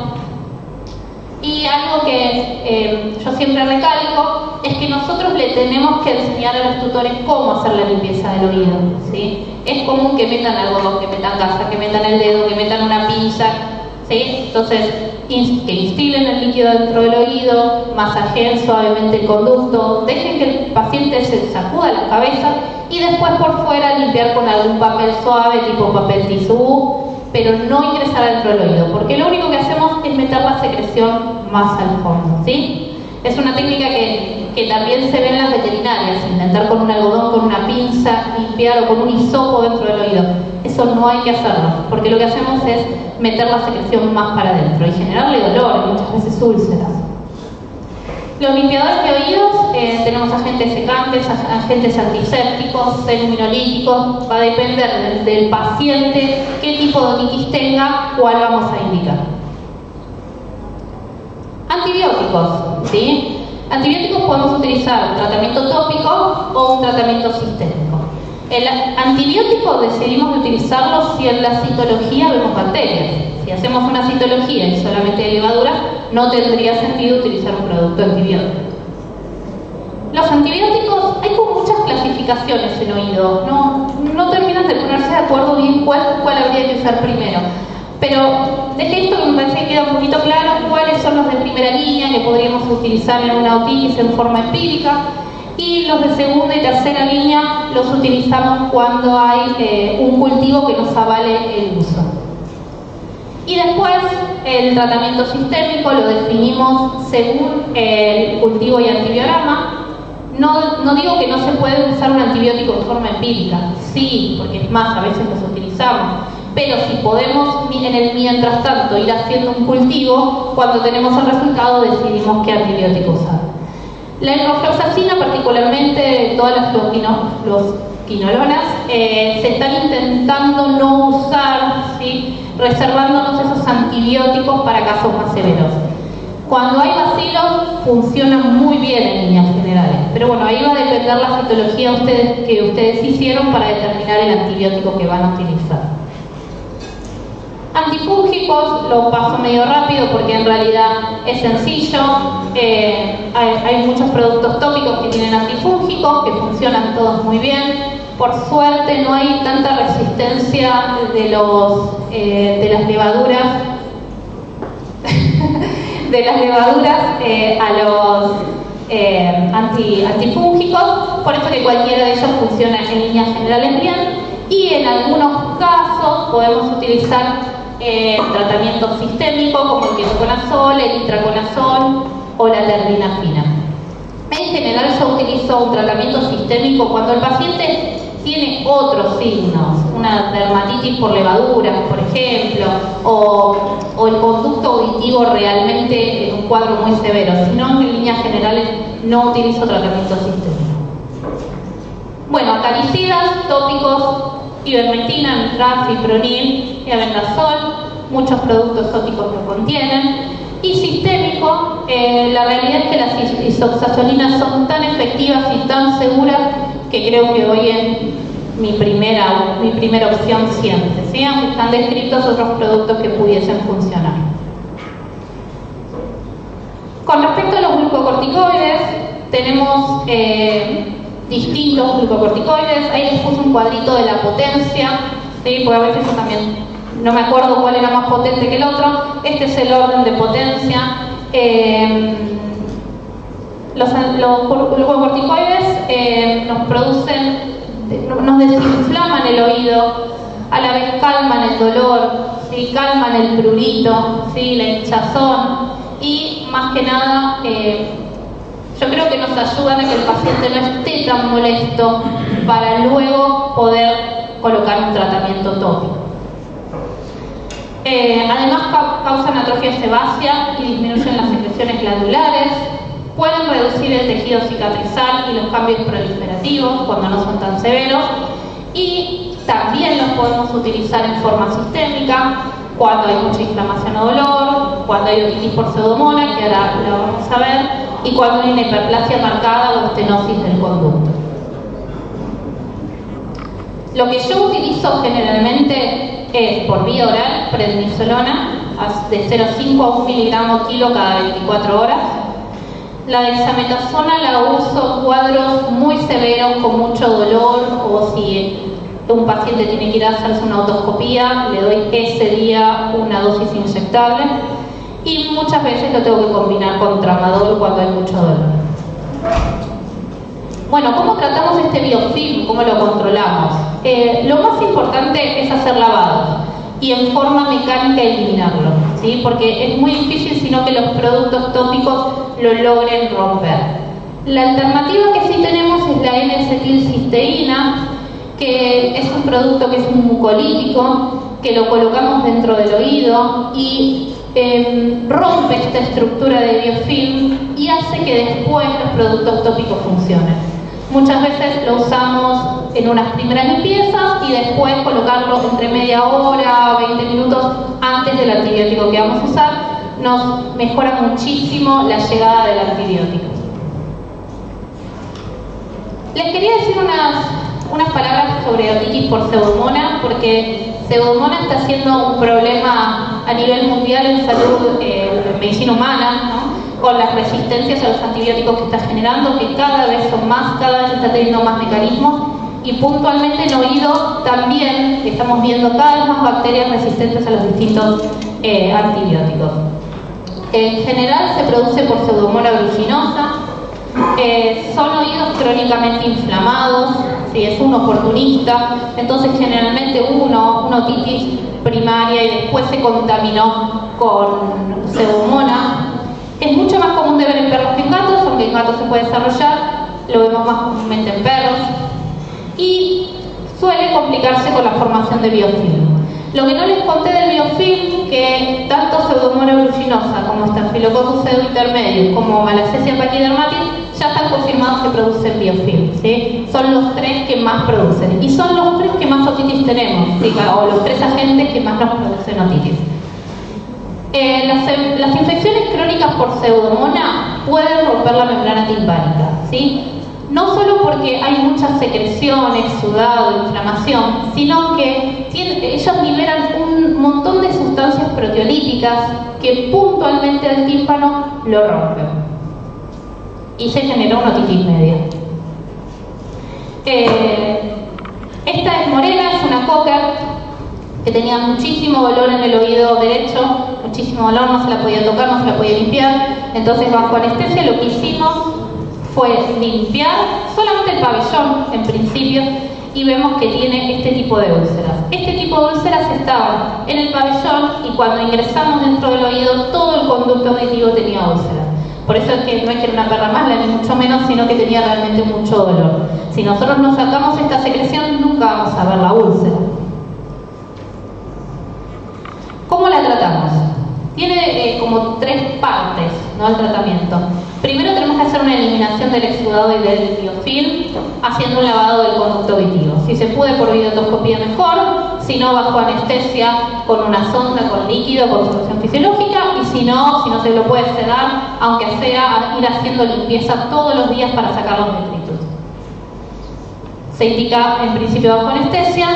Y algo que yo siempre recalco es que nosotros le tenemos que enseñar a los tutores cómo hacer la limpieza del oído, ¿sí? Es común que metan algodón, que metan gasa, que metan el dedo, que metan una pinza, ¿sí? Entonces, que instilen el líquido dentro del oído, masajeen suavemente el conducto, dejen que el paciente se sacuda la cabeza y después por fuera limpiar con algún papel suave, tipo papel tisú, pero no ingresar dentro del oído, porque lo único que hacemos es meter la secreción más al fondo, ¿sí? Es una técnica que que también se ven en las veterinarias, intentar con un algodón, con una pinza, limpiar o con un hisopo dentro del oído. Eso no hay que hacerlo, porque lo que hacemos es meter la secreción más para adentro y generarle dolor, y muchas veces úlceras. Los limpiadores de oídos, tenemos agentes secantes, agentes antisépticos, seluminolíticos, va a depender del paciente qué tipo de otitis tenga, cuál vamos a indicar. Antibióticos, ¿sí? Antibióticos podemos utilizar un tratamiento tópico o un tratamiento sistémico. El antibiótico decidimos utilizarlo si en la citología vemos bacterias. Si hacemos una citología y solamente hay levadura, no tendría sentido utilizar un producto antibiótico. Los antibióticos, hay como muchas clasificaciones en oído, no terminan de ponerse de acuerdo bien cuál habría que usar primero. Pero desde esto me parece que queda un poquito claro cuáles son los de primera línea que podríamos utilizar en una otitis en forma empírica, y los de segunda y tercera línea los utilizamos cuando hay un cultivo que nos avale el uso. Y después el tratamiento sistémico lo definimos según el cultivo y antibiograma. No digo que no se puede usar un antibiótico de forma empírica, sí, porque es más, a veces los utilizamos, pero si podemos en el mientras tanto ir haciendo un cultivo, cuando tenemos el resultado decidimos qué antibiótico usar. La enrofloxacina, particularmente todas las quinolonas, se están intentando no usar, ¿sí?, reservándonos esos antibióticos para casos más severos. Cuando hay bacilos funcionan muy bien en líneas generales, pero bueno, ahí va a depender la citología que ustedes hicieron para determinar el antibiótico que van a utilizar. Antifúngicos, lo paso medio rápido porque en realidad es sencillo. Hay muchos productos tópicos que tienen antifúngicos, que funcionan todos muy bien. Por suerte no hay tanta resistencia de las levaduras a los antifúngicos, por eso que cualquiera de ellos funciona en líneas generales bien, y en algunos casos podemos utilizar tratamiento sistémico como el ketoconazol, el itraconazol o la terdinafina. En general yo utilizo un tratamiento sistémico cuando el paciente tiene otros signos, una dermatitis por levaduras, por ejemplo, o el conducto auditivo realmente en un cuadro muy severo. Si no, en líneas generales no utilizo tratamiento sistémico. Bueno, acaricidas, tópicos, ivermectina, mitral, fipronil, albendazol, muchos productos tópicos lo contienen. Y sistémico, la realidad es que las isoxazolinas son tan efectivas y tan seguras que creo que hoy es mi primera opción siempre, ¿sí? Aunque están descritos otros productos que pudiesen funcionar. Con respecto a los glucocorticoides, tenemos distintos glucocorticoides. Ahí les puse un cuadrito de la potencia, ¿sí? Porque a veces yo también no me acuerdo cuál era más potente que el otro. Este es el orden de potencia. Los glucocorticoides nos desinflaman el oído, a la vez calman el dolor, ¿sí?, calman el prurito, ¿sí?, la hinchazón, y más que nada yo creo que nos ayudan a que el paciente no esté tan molesto para luego poder colocar un tratamiento tópico. Además causan atrofia sebácea y disminuyen las secreciones glandulares. Pueden reducir el tejido cicatrizal y los cambios proliferativos cuando no son tan severos, y también los podemos utilizar en forma sistémica cuando hay mucha inflamación o dolor, cuando hay otitis por pseudomonas, que ahora lo vamos a ver, y cuando hay una hiperplasia marcada o estenosis del conducto. Lo que yo utilizo generalmente es por vía oral prednisolona de 0,5 a 1 miligramo kilo cada 24 horas. La dexametasona la uso en cuadros muy severos con mucho dolor, o si un paciente tiene que ir a hacerse una otoscopía, le doy ese día una dosis inyectable, y muchas veces lo tengo que combinar con tramadol cuando hay mucho dolor. Bueno, ¿cómo tratamos este biofilm? ¿Cómo lo controlamos? Lo más importante es hacer lavados y en forma mecánica eliminarlo, ¿sí? Porque es muy difícil sino que los productos tópicos lo logren romper. La alternativa que sí tenemos es la N-acetilcisteína, que es un producto que es un mucolítico, que lo colocamos dentro del oído y rompe esta estructura de biofilm y hace que después los productos tópicos funcionen. Muchas veces lo usamos en unas primeras limpiezas y después colocarlo entre media hora, 20 minutos antes del antibiótico que vamos a usar. Nos mejora muchísimo la llegada del antibiótico. Les quería decir unas palabras sobre otitis por pseudomonas, porque pseudomonas está siendo un problema a nivel mundial en salud, en medicina humana, ¿no? Con las resistencias a los antibióticos que está generando, que cada vez son más, cada vez está teniendo más mecanismos, y puntualmente en oído también estamos viendo cada vez más bacterias resistentes a los distintos antibióticos. En general se produce por Pseudomonas aeruginosa. Son oídos crónicamente inflamados, si es un oportunista, entonces generalmente una otitis primaria y después se contaminó con Pseudomonas. Es mucho más común de ver en perros que en gatos, aunque en gatos se puede desarrollar, lo vemos más comúnmente en perros, y suele complicarse con la formación de biofilm. Lo que no les conté del biofilm, que tanto Pseudomonas aeruginosa como Staphylococcus pseudointermedius como Malassezia pachydermatis ya están confirmados que producen biofilm, ¿sí? Son los tres que más producen y son los tres que más otitis tenemos, ¿sí? O los tres agentes que más nos producen otitis. Las infecciones crónicas por Pseudomonas pueden romper la membrana timpánica, ¿sí? No solo porque hay mucha secreción, exudado, inflamación, sino que ellos liberan un montón de sustancias proteolíticas que puntualmente al tímpano lo rompen. Y se generó una otitis media. Esta es morena, es una cocker que tenía muchísimo dolor en el oído derecho, muchísimo dolor, no se la podía tocar, no se la podía limpiar. Entonces bajo anestesia lo que hicimos fue limpiar solamente el pabellón en principio y vemos que tiene este tipo de úlceras. Este tipo de úlceras estaban en el pabellón y cuando ingresamos dentro del oído todo el conducto auditivo tenía úlceras. Por eso es que no es que era una perra mala ni mucho menos, sino que tenía realmente mucho dolor. Si nosotros no sacamos esta secreción nunca vamos a ver la úlcera. ¿Cómo la tratamos? Tiene como tres partes, ¿no? El tratamiento. Primero tenemos que hacer una eliminación del exudado y del biofilm haciendo un lavado del conducto auditivo. Si se puede por videotoscopía mejor, si no bajo anestesia con una sonda, con líquido, con solución fisiológica, y si no se lo puede sedar, aunque sea ir haciendo limpieza todos los días para sacar los detritus. Se indica en principio bajo anestesia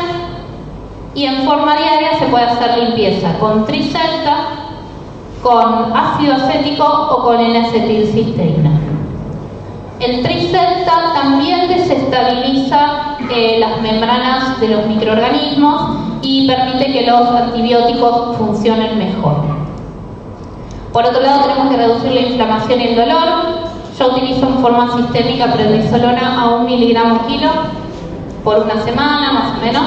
y en forma diaria se puede hacer limpieza con tricelta, con ácido acético o con N-acetilcisteína. El tricelta también desestabiliza las membranas de los microorganismos y permite que los antibióticos funcionen mejor. Por otro lado, tenemos que reducir la inflamación y el dolor. Yo utilizo en forma sistémica prednisolona a 1 miligramo kilo por una semana más o menos,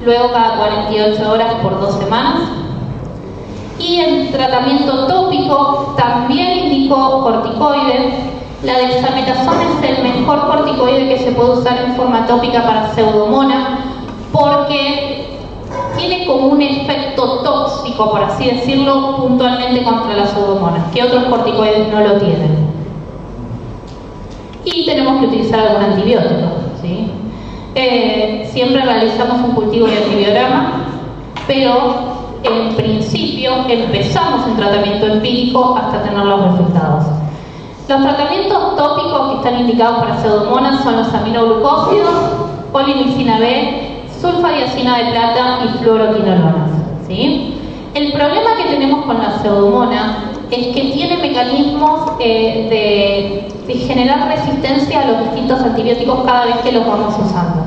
luego cada 48 horas por 2 semanas. Y en tratamiento tópico también indico corticoides. La dexametasona es el mejor corticoide que se puede usar en forma tópica para Pseudomonas porque tiene como un efecto tóxico, por así decirlo, puntualmente contra las Pseudomonas, que otros corticoides no lo tienen. Y tenemos que utilizar algún antibiótico, ¿sí? Siempre realizamos un cultivo de antibiograma, pero en principio empezamos un tratamiento empírico hasta tener los resultados. Los tratamientos tópicos que están indicados para Pseudomonas son los aminoglucósidos, polimicina B, sulfadiazina de plata y fluoroquinolonas, ¿sí? El problema que tenemos con la Pseudomonas es que tiene mecanismos de generar resistencia a los distintos antibióticos cada vez que los vamos usando.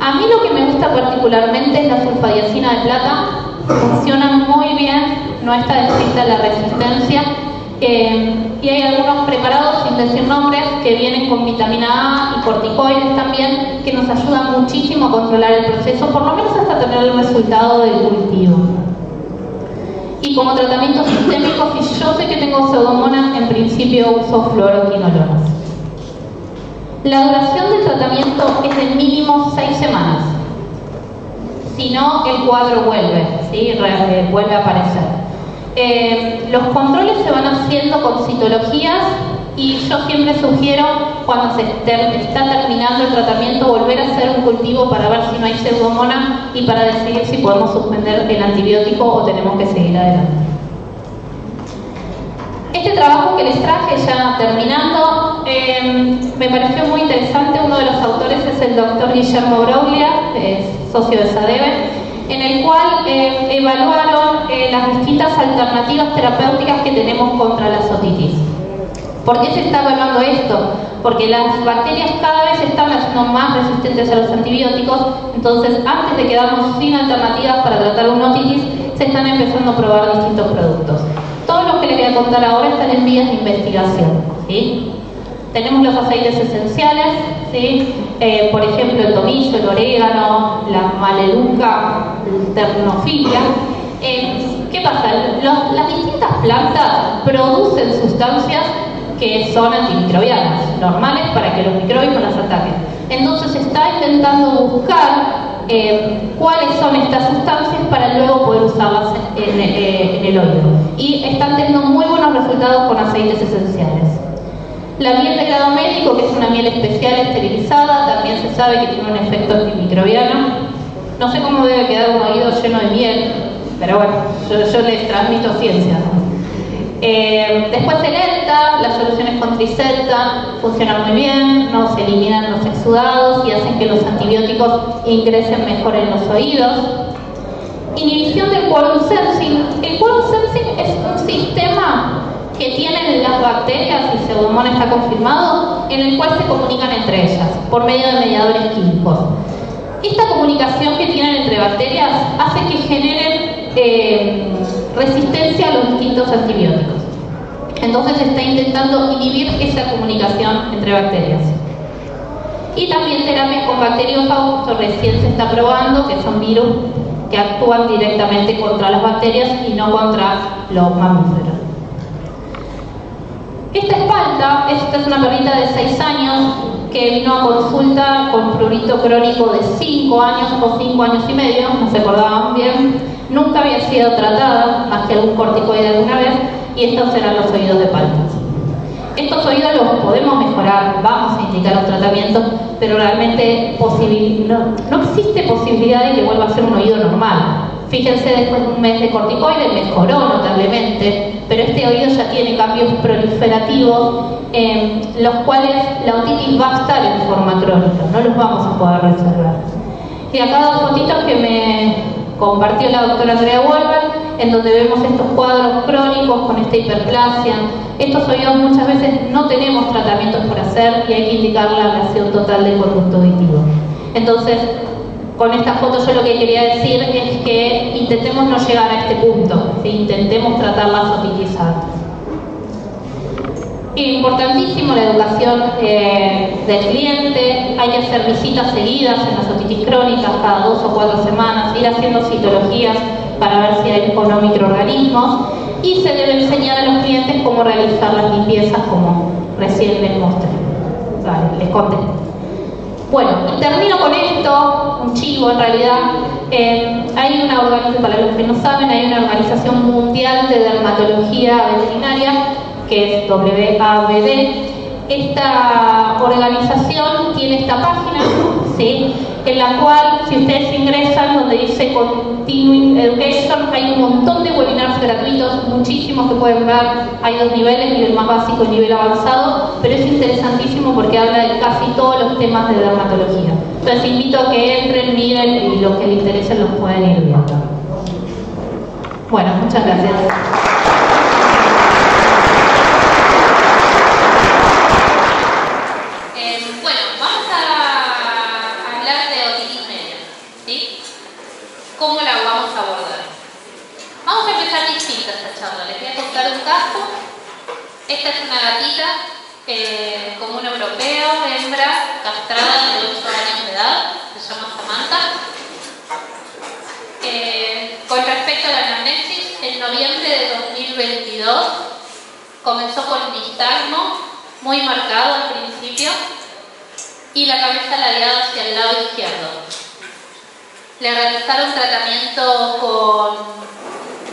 A mí lo que me gusta particularmente es la sulfadiazina de plata. Funciona muy bien, no está descrita la resistencia, y hay algunos preparados, sin decir nombres, que vienen con vitamina A y corticoides también, que nos ayudan muchísimo a controlar el proceso, por lo menos hasta tener el resultado del cultivo. Y como tratamiento sistémico, si yo sé que tengo Pseudomonas, en principio uso fluoroquinolonas. La duración del tratamiento es de mínimo 6 semanas. Si no, el cuadro vuelve, ¿sí? Vuelve a aparecer. Los controles se van haciendo con citologías y yo siempre sugiero, cuando se está terminando el tratamiento, volver a hacer un cultivo para ver si no hay pseudomonas y para decidir si podemos suspender el antibiótico o tenemos que seguir adelante. Este trabajo que les traje, ya terminando, me pareció muy interesante. Uno de los autores es el doctor Guillermo Broglia, socio de SADEVE, en el cual evaluaron las distintas alternativas terapéuticas que tenemos contra la otitis. ¿Por qué se está evaluando esto? Porque las bacterias cada vez están haciendo más resistentes a los antibióticos, entonces antes de quedarnos sin alternativas para tratar una otitis, se están empezando a probar distintos productos. Todo lo que les voy a contar ahora están en vías de investigación, ¿sí? Tenemos los aceites esenciales, ¿sí? Por ejemplo, el tomillo, el orégano, la maleduca, el ternofilia. ¿Qué pasa? Las distintas plantas producen sustancias que son antimicrobianas, normales para que los microbios no las ataquen. Entonces se está intentando buscar cuáles son estas sustancias para luego poder usarlas en el oído. Y están teniendo muy buenos resultados con aceites esenciales. La miel de grado médico, que es una miel especial esterilizada, también se sabe que tiene un efecto antimicrobiano. No sé cómo debe quedar un oído lleno de miel, pero bueno, yo les transmito ciencia, ¿no? Después el ELTA, las soluciones con Triceta funcionan muy bien, no se eliminan los exudados y hacen que los antibióticos ingresen mejor en los oídos. Inhibición del quorum sensing. El quorum sensing es un sistema que tienen las bacterias, y Pseudomonas está confirmado, en el cual se comunican entre ellas por medio de mediadores químicos. Esta comunicación que tienen entre bacterias hace que generen resistencia a los distintos antibióticos. Entonces se está intentando inhibir esa comunicación entre bacterias. Y también terapias con bacteriófagos, esto recién se está probando, que son virus que actúan directamente contra las bacterias y no contra los mamíferos. Esta es una perrita de 6 años que vino a consulta con prurito crónico de 5 años o 5 años y medio, no se acordaban bien. Nunca había sido tratada, más que algún corticoide alguna vez, y estos eran los oídos de palmas. Estos oídos los podemos mejorar, vamos a indicar un tratamiento, pero realmente no existe posibilidad de que vuelva a ser un oído normal. Fíjense, después de un mes de corticoide mejoró notablemente, pero este oído ya tiene cambios proliferativos, los cuales la otitis va a estar en forma crónica, no los vamos a poder resolver. Y acá dos fotitos que me compartió la doctora Andrea Wolver, en donde vemos estos cuadros crónicos con esta hiperplasia. Estos oídos muchas veces no tenemos tratamientos por hacer y hay que indicar la ablación total del conducto auditivo. Entonces, con esta foto yo lo que quería decir es que intentemos no llegar a este punto, ¿sí? Intentemos tratar las otitis antes. Importantísimo la educación del cliente, hay que hacer visitas seguidas en las otitis crónicas cada 2 o 4 semanas, ir haciendo citologías para ver si hay o no microorganismos, y se debe enseñar a los clientes cómo realizar las limpiezas, como recién les mostré. Vale, les conté. Bueno, y termino con esto, un chivo en realidad. Hay una organización, para los que no saben, hay una organización mundial de dermatología veterinaria, que es WABD. Esta organización tiene esta página, ¿sí?, en la cual, si ustedes ingresan donde dice Continuing Education, hay un montón de webinars gratuitos, muchísimos que pueden ver. Hay 2 niveles, nivel más básico y nivel avanzado, pero es interesantísimo porque habla de casi todos los temas de dermatología. Entonces invito a que entren, miren, y los que les interesen los pueden ir viendo. Bueno, muchas gracias. ¿Cómo la vamos a abordar? Vamos a empezar distinta esta charla. Les voy a contar un caso. Esta es una gatita común europeo, hembra, castrada de 8 años de edad, se llama Samantha. Con respecto a la anamnesis, en noviembre de 2022 comenzó con nistagmo muy marcado al principio. y la cabeza ladeada hacia el lado izquierdo. Le realizaron tratamiento con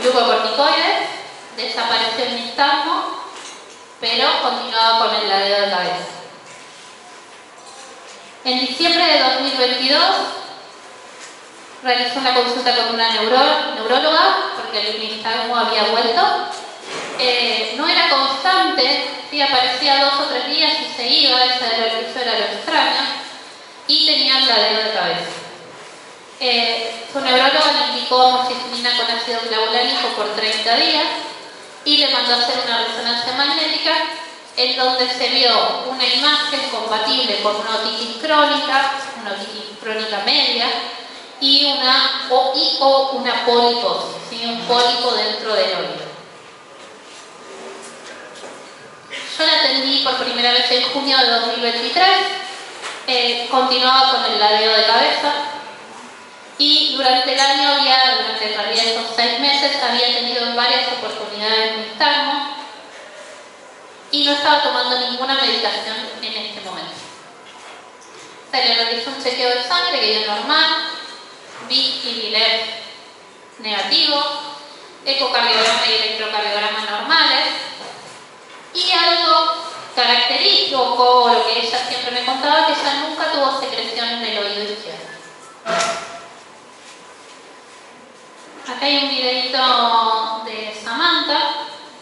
glucocorticoides, desapareció el nistagmo, pero continuaba con el ladeo de cabeza. En diciembre de 2022 realizó una consulta con una neuróloga porque el nistagmo había vuelto. No era constante, sí, aparecía 2 o 3 días y se iba, eso era lo extraño, y tenía el ladeo de cabeza. Su neuróloga le indicó amoxicilina con ácido clavulánico por 30 días y le mandó a hacer una resonancia magnética en donde se vio una imagen compatible con una otitis crónica media y una poliposis, ¿sí? Un pólipo dentro del oído. Yo la atendí por primera vez en junio de 2023, continuaba con el ladeo de cabeza y durante el año durante en realidad esos 6 meses, había tenido en varias oportunidades nistagmo y no estaba tomando ninguna medicación en este momento. Se le realizó un chequeo de sangre que dio normal, BIS y BILEF negativo, ecocardiograma y electrocardiograma normales, y algo característico, o lo que ella siempre me contaba, que ella nunca tuvo secreción en el oído izquierdo. Acá hay un videito de Samantha,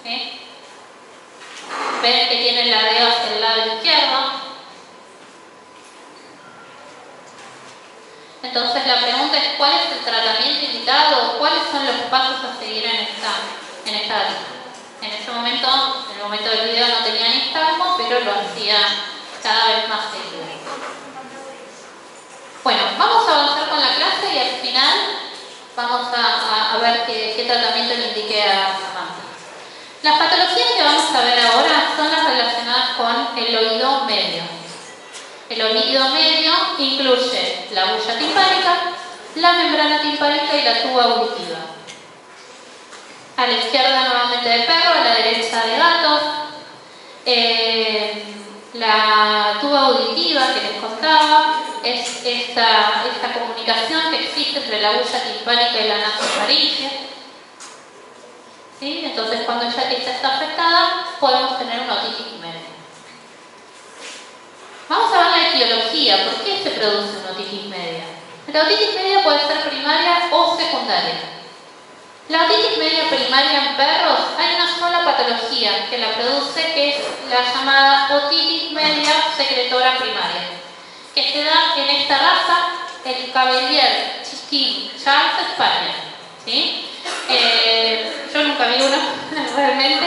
¿sí? Ven que tiene el ladeo hacia el lado izquierdo. Entonces la pregunta es: ¿cuál es el tratamiento indicado? ¿Cuáles son los pasos a seguir en esta área? En ese momento, en el momento del video, no tenía nistagmo, pero lo hacía cada vez más seguido. Bueno, vamos a avanzar con la clase y al final vamos a ver qué tratamiento le indiqué a Samantha. Las patologías que vamos a ver ahora son las relacionadas con el oído medio. El oído medio incluye la bulla timpánica, la membrana timpánica y la tuba auditiva. A la izquierda nuevamente de perro, a la derecha de gato. La tuba auditiva que les contaba es esta comunicación que existe entre la bulla timpánica y la nasofaringe. ¿Sí? Entonces, cuando esta está afectada, podemos tener una otitis media. Vamos a ver la etiología. ¿Por qué se produce una otitis media? La otitis media puede ser primaria o secundaria. La otitis media primaria en perros, hay una sola patología que la produce, que es la llamada otitis media secretora primaria, que se da en esta raza, el Cavalier Chisquín Charles Spaniel. ¿Sí? Yo nunca vi uno, realmente,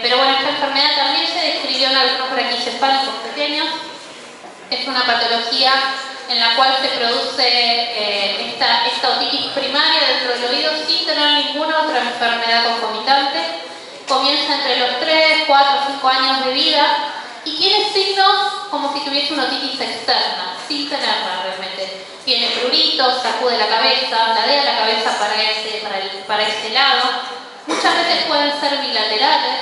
pero bueno, esta enfermedad también se describió en algunos braquicefálicos pequeños. Es una patología en la cual se produce esta otitis primaria dentro del oído sin tener ninguna otra enfermedad concomitante. Comienza entre los 3, 4, 5 años de vida y tiene signos como si tuviese una otitis externa, sin tenerla realmente. Tiene pruritos, sacude la cabeza, ladea la cabeza para ese lado. Muchas veces pueden ser bilaterales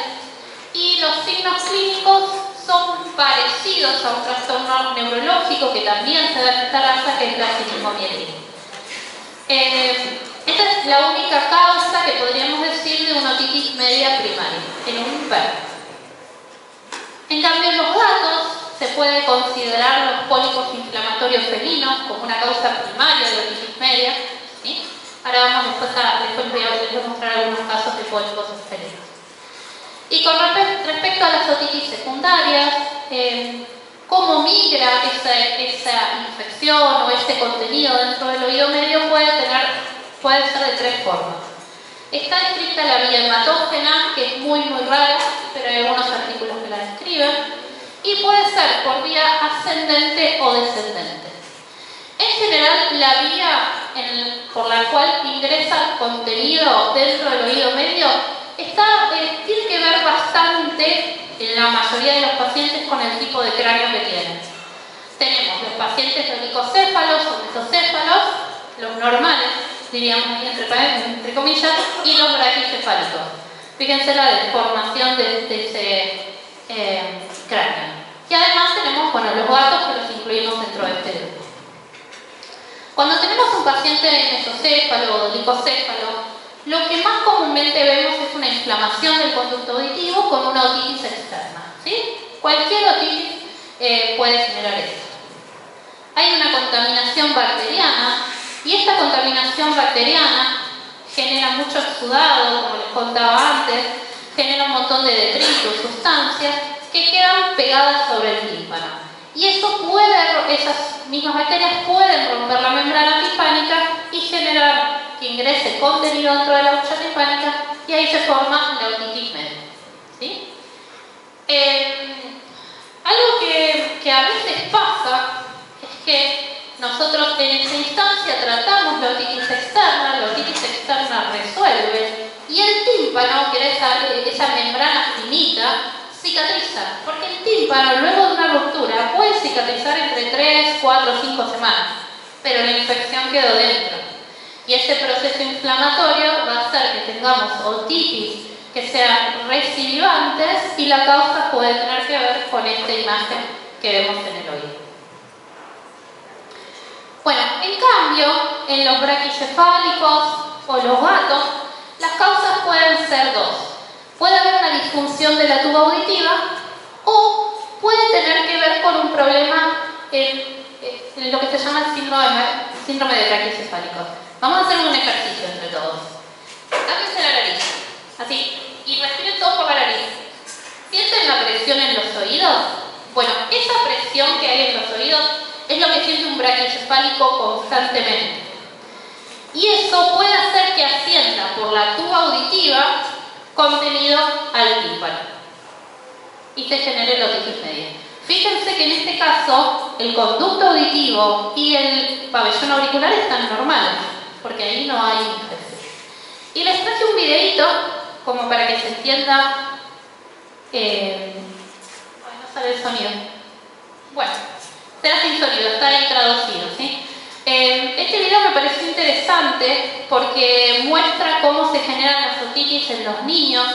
y los signos clínicos son parecidos a un trastorno neurológico que también se da en esta raza, que es la cinismomielitis. Esta es la única causa que podríamos decir de una otitis media primaria en un perro. En cambio, en los gatos se puede considerar los pólipos inflamatorios felinos como una causa primaria de otitis media. ¿Sí? Ahora vamos después voy a mostrar algunos casos de pólipos felinos. Y con respecto a las otitis secundarias, cómo migra esa infección o ese contenido dentro del oído medio puede ser de 3 formas. Está descrita la vía hematógena, que es muy rara, pero hay algunos artículos que la describen, y puede ser por vía ascendente o descendente. En general, la vía por la cual ingresa contenido dentro del oído medio tiene que ver bastante, en la mayoría de los pacientes, con el tipo de cráneo que tienen. Tenemos los pacientes oligocéfalos o mesocéfalos, los normales, diríamos ahí entre comillas, y los braquicefálicos. Fíjense la deformación de ese cráneo. Y además tenemos bueno, los gatos que los incluimos dentro de este grupo. Cuando tenemos un paciente mesocéfalo o licocéfalo, lo que más comúnmente vemos es una inflamación del conducto auditivo con una otitis externa, ¿sí? Cualquier otitis puede generar esto. Hay una contaminación bacteriana y esta contaminación bacteriana genera mucho exudado, como les contaba antes, genera un montón de detritos, sustancias que quedan pegadas sobre el tímpano. Y eso esas mismas bacterias pueden romper la membrana timpánica y generar que ingrese contenido dentro de la hucha timpánica y ahí se forma la otitis media, ¿sí? Algo que a veces pasa es que nosotros en esta instancia tratamos la otitis externa resuelve y el tímpano, que era esa membrana finita, cicatriza, porque el tímpano luego de una ruptura puede cicatrizar entre 3, 4, 5 semanas, pero la infección quedó dentro. Y este proceso inflamatorio va a hacer que tengamos otitis que sean recidivantes y la causa puede tener que ver con esta imagen que vemos en el oído. Bueno, en cambio, en los braquicefálicos o los gatos, las causas pueden ser dos. Puede haber una disfunción de la tuba auditiva o puede tener que ver con un problema en lo que se llama el síndrome de braquicefálicos. Vamos a hacer un ejercicio entre todos. Tápense la nariz, así, y respiren todos por la nariz. ¿Sienten la presión en los oídos? Bueno, esa presión que hay en los oídos es lo que siente un braquicefálico constantemente. Y eso puede hacer que ascienda por la tuba auditiva contenido al tímpano y se genere la otitis media. Fíjense que en este caso el conducto auditivo y el pabellón auricular están normales, porque ahí no hay infección. Y les traje un videito como para que se entienda. No sale el sonido. Bueno, será sin sonido, está ahí traducido, ¿sí? Este video me pareció interesante porque muestra cómo se generan las otitis en los niños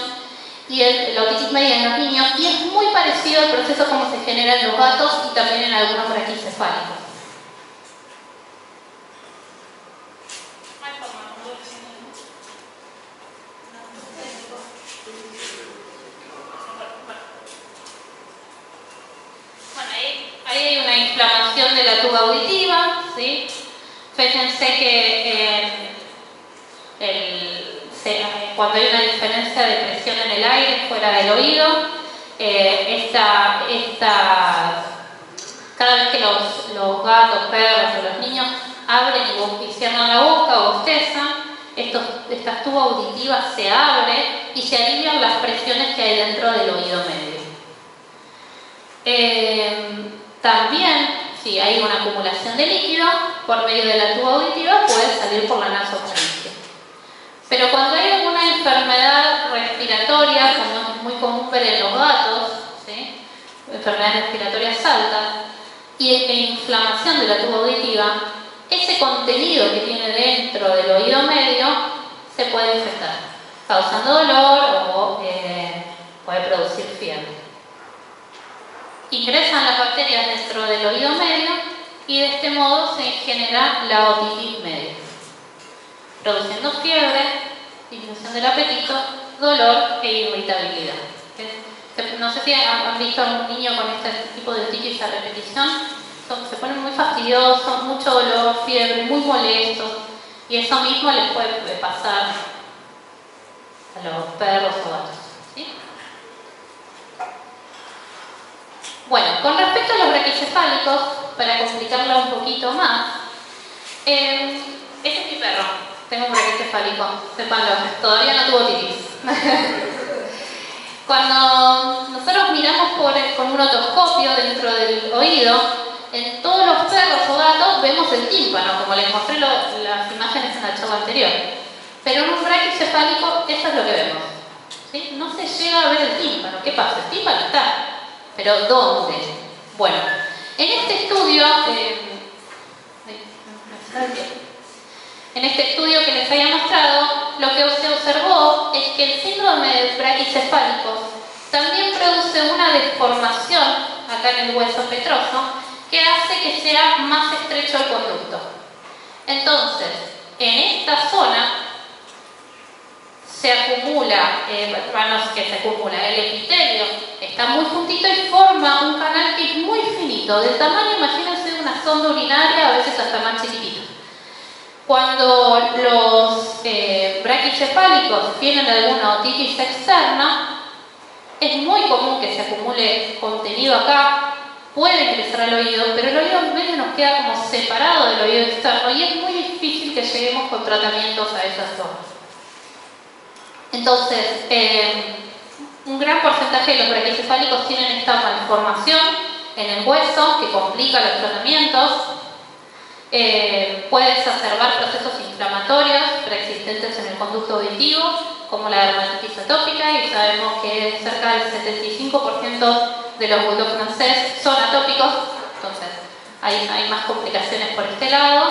y la otitis media en los niños, y es muy parecido al proceso como se genera en los gatos y también en algunos braquicefálicos. Bueno, ahí hay una inflamación de la tuba auditiva, ¿sí? Fíjense que cuando hay una diferencia de presión en el aire fuera del oído, cada vez que los gatos, perros o los niños abren y cierran la boca o bostezan, esta tuba auditiva se abre y se alivian las presiones que hay dentro del oído medio. También, si hay una acumulación de líquido por medio de la tuba auditiva, puede salir por la nasofaringe. Pero cuando hay alguna enfermedad respiratoria, como es muy común ver en los gatos, ¿sí? Enfermedades respiratorias altas, e inflamación de la tuba auditiva, ese contenido que tiene dentro del oído medio se puede infectar, causando dolor o puede producir fiebre. Ingresan las bacterias dentro del oído medio y de este modo se genera la otitis media, produciendo fiebre, disminución del apetito, dolor e irritabilidad. No sé si han visto a un niño con este tipo de otitis a repetición, se ponen muy fastidiosos, mucho dolor, fiebre, muy molestos, y eso mismo les puede pasar a los perros o gatos, ¿sí? Bueno, con respecto a los braquicefálicos, para complicarlo un poquito más, este es mi perro, tengo un braquicefálico, sépanlo, todavía no tuvo otitis. Cuando nosotros miramos con un otoscopio dentro del oído, en todos los perros o gatos vemos el tímpano, como les mostré las imágenes en la charla anterior. Pero en un braquicefálico eso es lo que vemos, ¿sí? No se llega a ver el tímpano. ¿Qué pasa? El tímpano está, pero ¿dónde? Bueno, en este estudio, que les había mostrado, lo que se observó es que el síndrome de braquicefálicos también produce una deformación acá en el hueso petroso, que hace que sea más estrecho el conducto. Entonces, en esta zona se acumula, el epitelio está muy juntito y forma un canal que es muy finito, del tamaño, imagínense, de una sonda urinaria, a veces hasta más chiquitito. Cuando los braquicefálicos tienen alguna otitis externa, es muy común que se acumule contenido acá, puede ingresar al oído, pero el oído medio nos queda como separado del oído externo y es muy difícil que lleguemos con tratamientos a esa zona. Entonces, un gran porcentaje de los braquicefálicos tienen esta malformación en el hueso que complica los tratamientos. Puede exacerbar procesos inflamatorios preexistentes en el conducto auditivo, como la dermatitis atópica, y sabemos que cerca del 75% de los bulldogs francés son atópicos, entonces hay más complicaciones por este lado,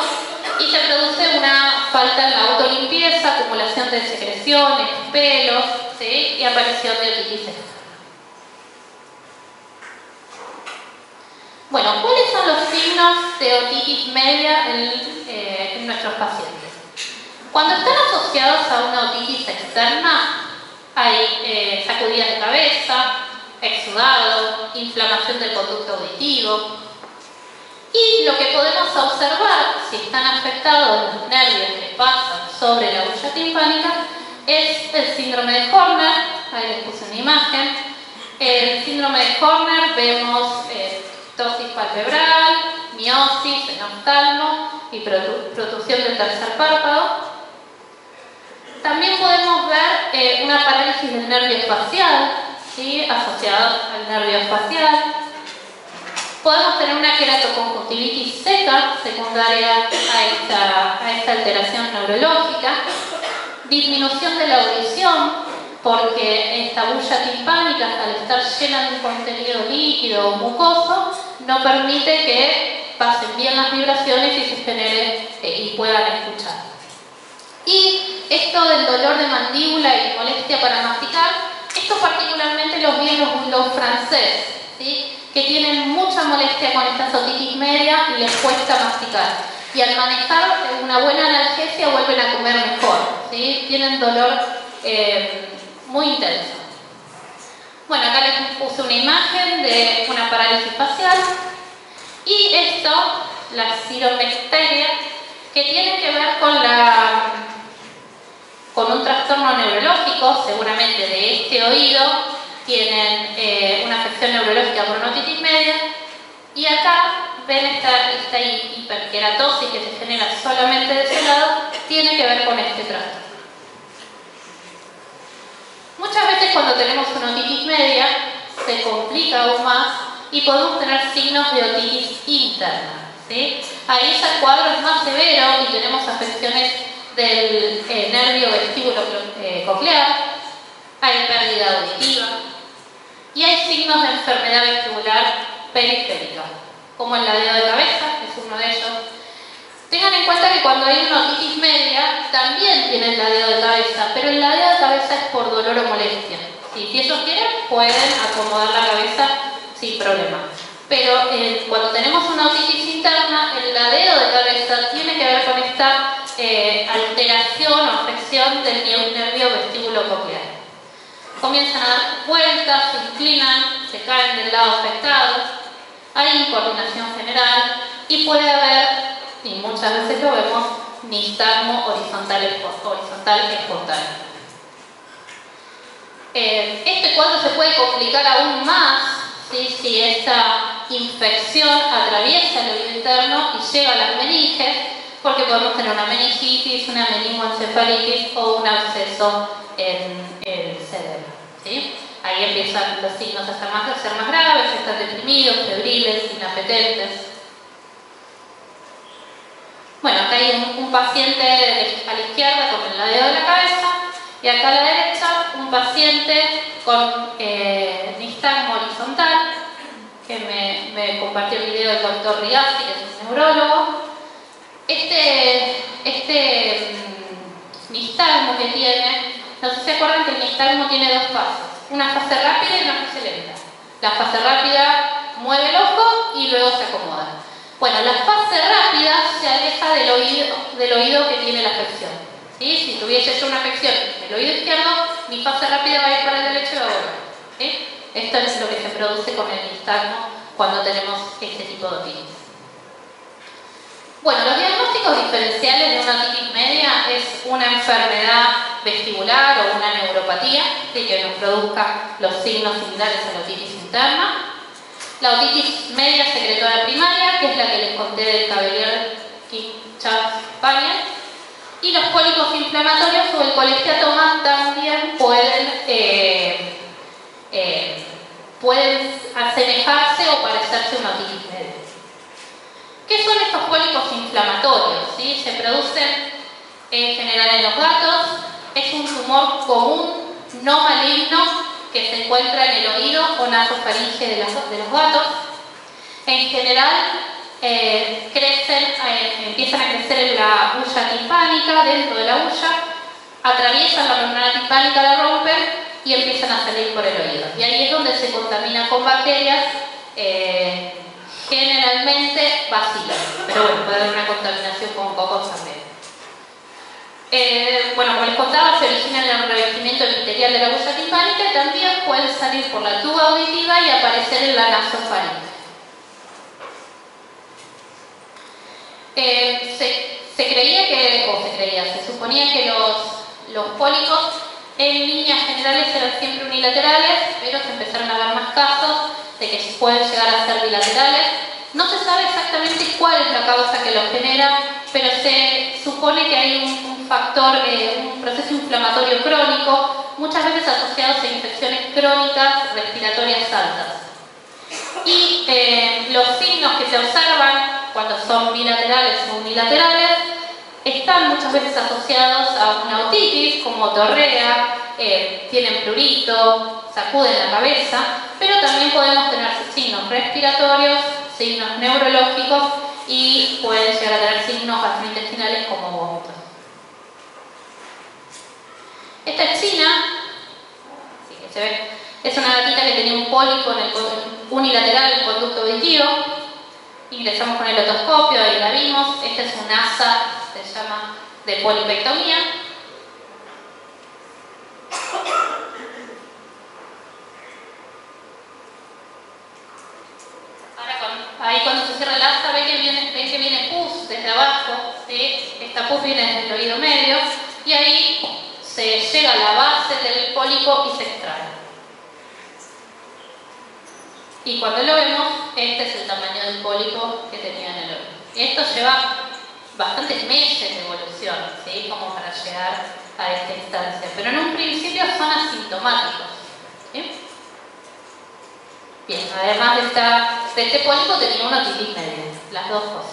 y se produce una falta en la autolimpieza, acumulación de secreciones, pelos, ¿sí? Y aparición de otitis externa. Bueno, ¿cuáles son los signos de otitis media en nuestros pacientes? Cuando están asociados a una otitis externa, hay sacudidas de cabeza, exudado, inflamación del conducto auditivo. Y lo que podemos observar, si están afectados los nervios que pasan sobre la huella timpánica, es el síndrome de Horner. Ahí les puse una imagen. En el síndrome de Horner vemos ptosis palpebral, miosis en oftalmo y protrusión del tercer párpado. También podemos ver una parálisis del nervio facial, ¿sí? Asociada al nervio facial. Podemos tener una queratoconjuntivitis seca secundaria a esta alteración neurológica, disminución de la audición, porque esta bulla timpánica, al estar llena de un contenido líquido o mucoso, no permite que pasen bien las vibraciones y se genere y puedan escuchar. Y esto del dolor de mandíbula y molestia para masticar, esto particularmente los vi en los bulldogs franceses, ¿sí? Que tienen mucha molestia con esta otitis media y les cuesta masticar. Y al manejar una buena analgesia vuelven a comer mejor, ¿sí? Tienen dolor muy intenso. Bueno, acá les puse una imagen de una parálisis facial y esto, la cironecteria, que tiene que ver con un trastorno neurológico, seguramente de este oído, tienen una afección neurológica por una otitis media, y acá ven esta hiperkeratosis que se genera solamente de ese lado, tiene que ver con este trastorno. Muchas veces cuando tenemos una otitis media se complica aún más y podemos tener signos de otitis interna, ¿sí? Ahí ya el cuadro es más severo y tenemos afecciones del nervio vestíbulo coclear, hay pérdida auditiva y hay signos de enfermedad vestibular periférica, como el ladeo de cabeza, es uno de ellos. Tengan en cuenta que cuando hay una otitis media también tienen ladeo de cabeza, pero el ladeo de cabeza es por dolor o molestia. ¿Sí? Si ellos quieren, pueden acomodar la cabeza sin problema. Pero cuando tenemos una otitis interna, el ladeo de cabeza tiene que ver con esta alteración o afección del nervio vestíbulo coclear. Comienzan a dar vueltas, se inclinan, se caen del lado afectado, hay incoordinación general y puede haber, y muchas veces lo vemos, nistagmo horizontal espontáneo. Este cuadro se puede complicar aún más, ¿sí? Si esta infección atraviesa el oído interno y llega a las meninges, porque podemos tener una meningitis, una meningoencefalitis o un absceso en el cerebro, ¿sí? Ahí empiezan los signos a ser más graves, están deprimidos, febriles, inapetentes. Bueno, acá hay un paciente a la izquierda con el ladeo de la cabeza y acá a la derecha un paciente con nistagmo horizontal, que me compartió el video del doctor Riassi, que es un neurólogo. Este nistagmo que tiene, no sé si se acuerdan que el nistagmo tiene dos fases, una fase rápida y una fase lenta. La fase rápida mueve el ojo y luego se acomoda. Bueno, la fase rápida se aleja del oído que tiene la afección. ¿Sí? Si tuviese yo una afección del oído izquierdo, mi fase rápida va a ir para el derecho y va a volver. ¿Sí? Esto es lo que se produce con el nistagmo cuando tenemos este tipo de otitis. Bueno, los diagnósticos diferenciales de una otitis media es una enfermedad vestibular o una neuropatía, ¿sí? Que nos produzca los signos similares a la otitis interna. La otitis media secretora primaria, que es la que les conté del Cavelier-King-Charles-Paglia. Y los pólipos inflamatorios o el colegiatoma también pueden asemejarse o parecerse a una otitis media. ¿Qué son estos pólipos inflamatorios? ¿Sí? Se producen en general en los gatos. Es un tumor común, no maligno, que se encuentra en el oído o nasofaringe de los gatos. En general empiezan a crecer en la hulla timpánica, dentro de la hulla, atraviesan la membrana timpánica, la rompen y empiezan a salir por el oído. Y ahí es donde se contamina con bacterias, generalmente bacilas, pero bueno, puede haber una contaminación con cocos también. Bueno, como les contaba, se origina en el revestimiento epitelial de la hulla timpánica y también pueden salir por la tuba auditiva y aparecer en la nasofaringe. Se suponía que los pólipos en líneas generales eran siempre unilaterales, pero se empezaron a ver más casos de que pueden llegar a ser bilaterales. No se sabe exactamente cuál es la causa que los genera, pero se supone que hay un factor, un proceso inflamatorio crónico, muchas veces asociados a infecciones crónicas respiratorias altas. Y los signos que se observan cuando son bilaterales o unilaterales están muchas veces asociados a una otitis, como otorrea, tienen prurito, sacuden la cabeza, pero también podemos tener signos respiratorios, signos neurológicos y pueden llegar a tener signos gastrointestinales como vómitos. Esta es China, así que se ve, es una gatita que tenía un pólipo en el unilateral del conducto auditivo. Ingresamos con el otoscopio y la vimos. Este es un asa, se llama, de polipectomía. Ahí cuando se cierra el asa ven que viene pus desde abajo, ¿sí? Esta pus viene desde el oído medio y ahí se llega a la base del pólipo y se extrae. Y cuando lo vemos, este es el tamaño del pólipo que tenía en el oído. Esto lleva bastantes meses de evolución, ¿sí? Como para llegar a esta instancia. Pero en un principio son asintomáticos, ¿sí? Bien, además de este pólipo tenía una otitis media, las dos cosas.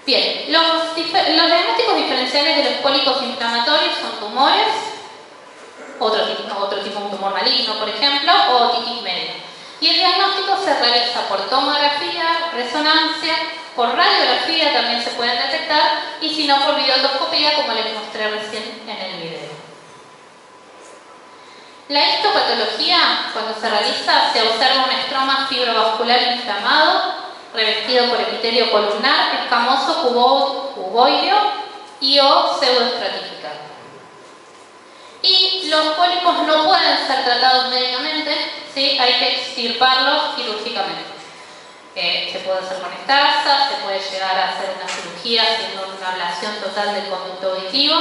Bien, los diagnósticos diferenciales de los pólipos inflamatorios son tumores, otro tipo, un tumor maligno, por ejemplo, o otitis media. Y el diagnóstico se realiza por tomografía, resonancia, por radiografía también se pueden detectar, y si no por videotoscopía, como les mostré recién en el video. La histopatología, cuando se realiza, se observa un estroma fibrovascular inflamado, revestido por epitelio columnar, escamoso, cuboideo y o pseudoestratificado. Y los pólipos no pueden ser tratados médicamente, ¿sí? Hay que extirparlos quirúrgicamente. Se puede hacer con estaza, se puede llegar a hacer una cirugía haciendo una ablación total del conducto auditivo,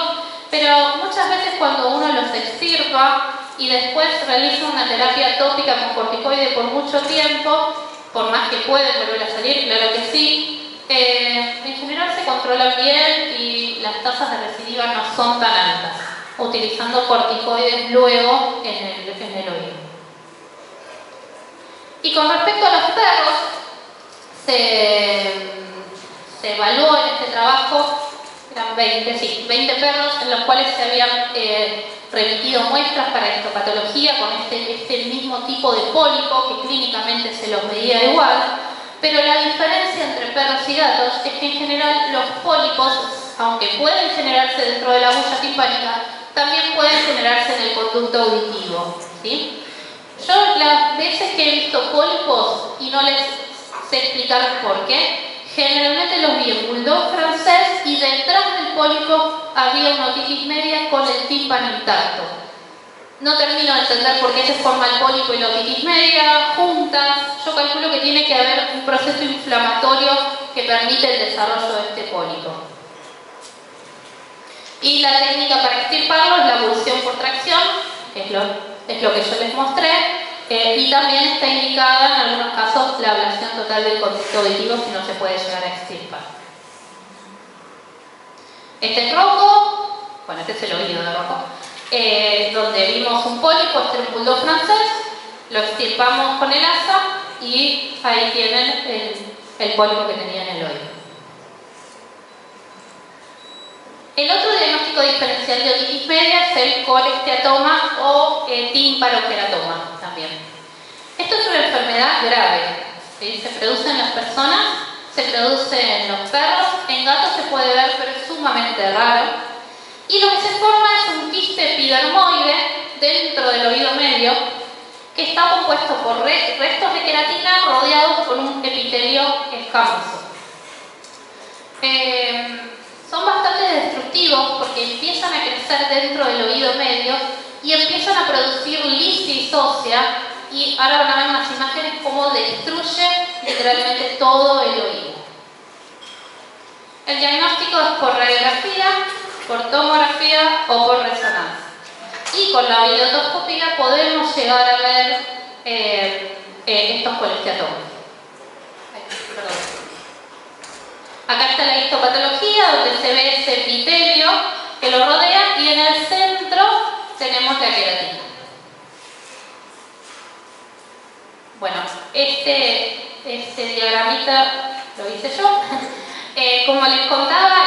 pero muchas veces cuando uno los extirpa y después realiza una terapia tópica con corticoide por mucho tiempo, por más que pueden volver a salir, claro que sí, en general se controla bien y las tasas de recidiva no son tan altas, utilizando corticoides luego en el oído. Y con respecto a los perros, se evaluó en este trabajo, eran 20 perros en los cuales se habían remitido muestras para histopatología con este mismo tipo de pólipo que clínicamente se los veía igual, pero la diferencia entre perros y gatos es que en general los pólipos, aunque pueden generarse dentro de la hulla timpánica, también pueden generarse en el conducto auditivo, ¿sí? Yo las veces que he visto pólipos y no les sé explicar por qué, generalmente los vi en bulldog francés y detrás del pólipo había una otitis media con el tímpano intacto. No termino de entender por qué se forma el pólipo y la otitis media juntas. Yo calculo que tiene que haber un proceso inflamatorio que permite el desarrollo de este pólipo. Y la técnica para extirparlo es la abulsión por tracción, que es lo que yo les mostré, y también está indicada en algunos casos la ablación total del conducto auditivo si no se puede llegar a extirpar. Este es rojo, bueno, este es el oído de rojo, donde vimos un pólipo, este es un bulldog francés, lo extirpamos con el asa y ahí tienen el pólipo que tenía en el oído. El otro diagnóstico diferencial de otitis media es el colesteatoma o tímpanokeratoma también. Esto es una enfermedad grave, ¿sí? Se produce en las personas, se produce en los perros, en gatos se puede ver, pero es sumamente raro. Y lo que se forma es un quiste epidermoide dentro del oído medio que está compuesto por restos de queratina rodeados por un epitelio escamoso. Son bastante destructivos porque empiezan a crecer dentro del oído medio y empiezan a producir lisis ósea, y ahora van a ver unas imágenes cómo destruye literalmente todo el oído. El diagnóstico es por radiografía, por tomografía o por resonancia. Y con la videotoscopía podemos llegar a ver estos colesteatomas. Acá está la histopatología, donde se ve ese epitelio que lo rodea, y en el centro tenemos la queratina. Bueno, este diagramita lo hice yo. Como les contaba,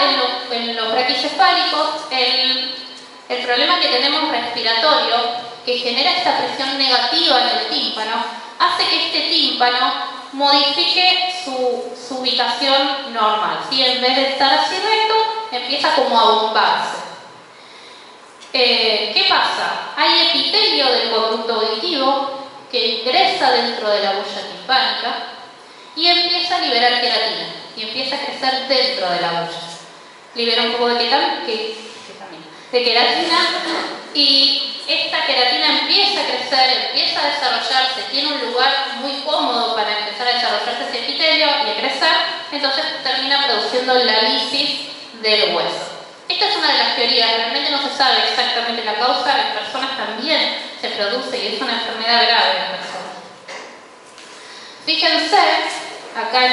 en los braquicefálicos, el problema que tenemos respiratorio, que genera esta presión negativa en el tímpano, hace que este tímpano modifique su ubicación normal, ¿sí? En vez de estar así recto, empieza como a bombarse. ¿Qué pasa? Hay epitelio del conducto auditivo que ingresa dentro de la bulla timpánica y empieza a liberar queratina, y empieza a crecer dentro de la bulla. Libera un poco de queratina, y esta queratina empieza a crecer, empieza a desarrollarse, tiene un lugar muy cómodo para empezar a desarrollarse ese epitelio y a crecer, entonces termina produciendo la lisis del hueso. Esta es una de las teorías, realmente no se sabe exactamente la causa, en personas también se produce y es una enfermedad grave en personas. Fíjense, acá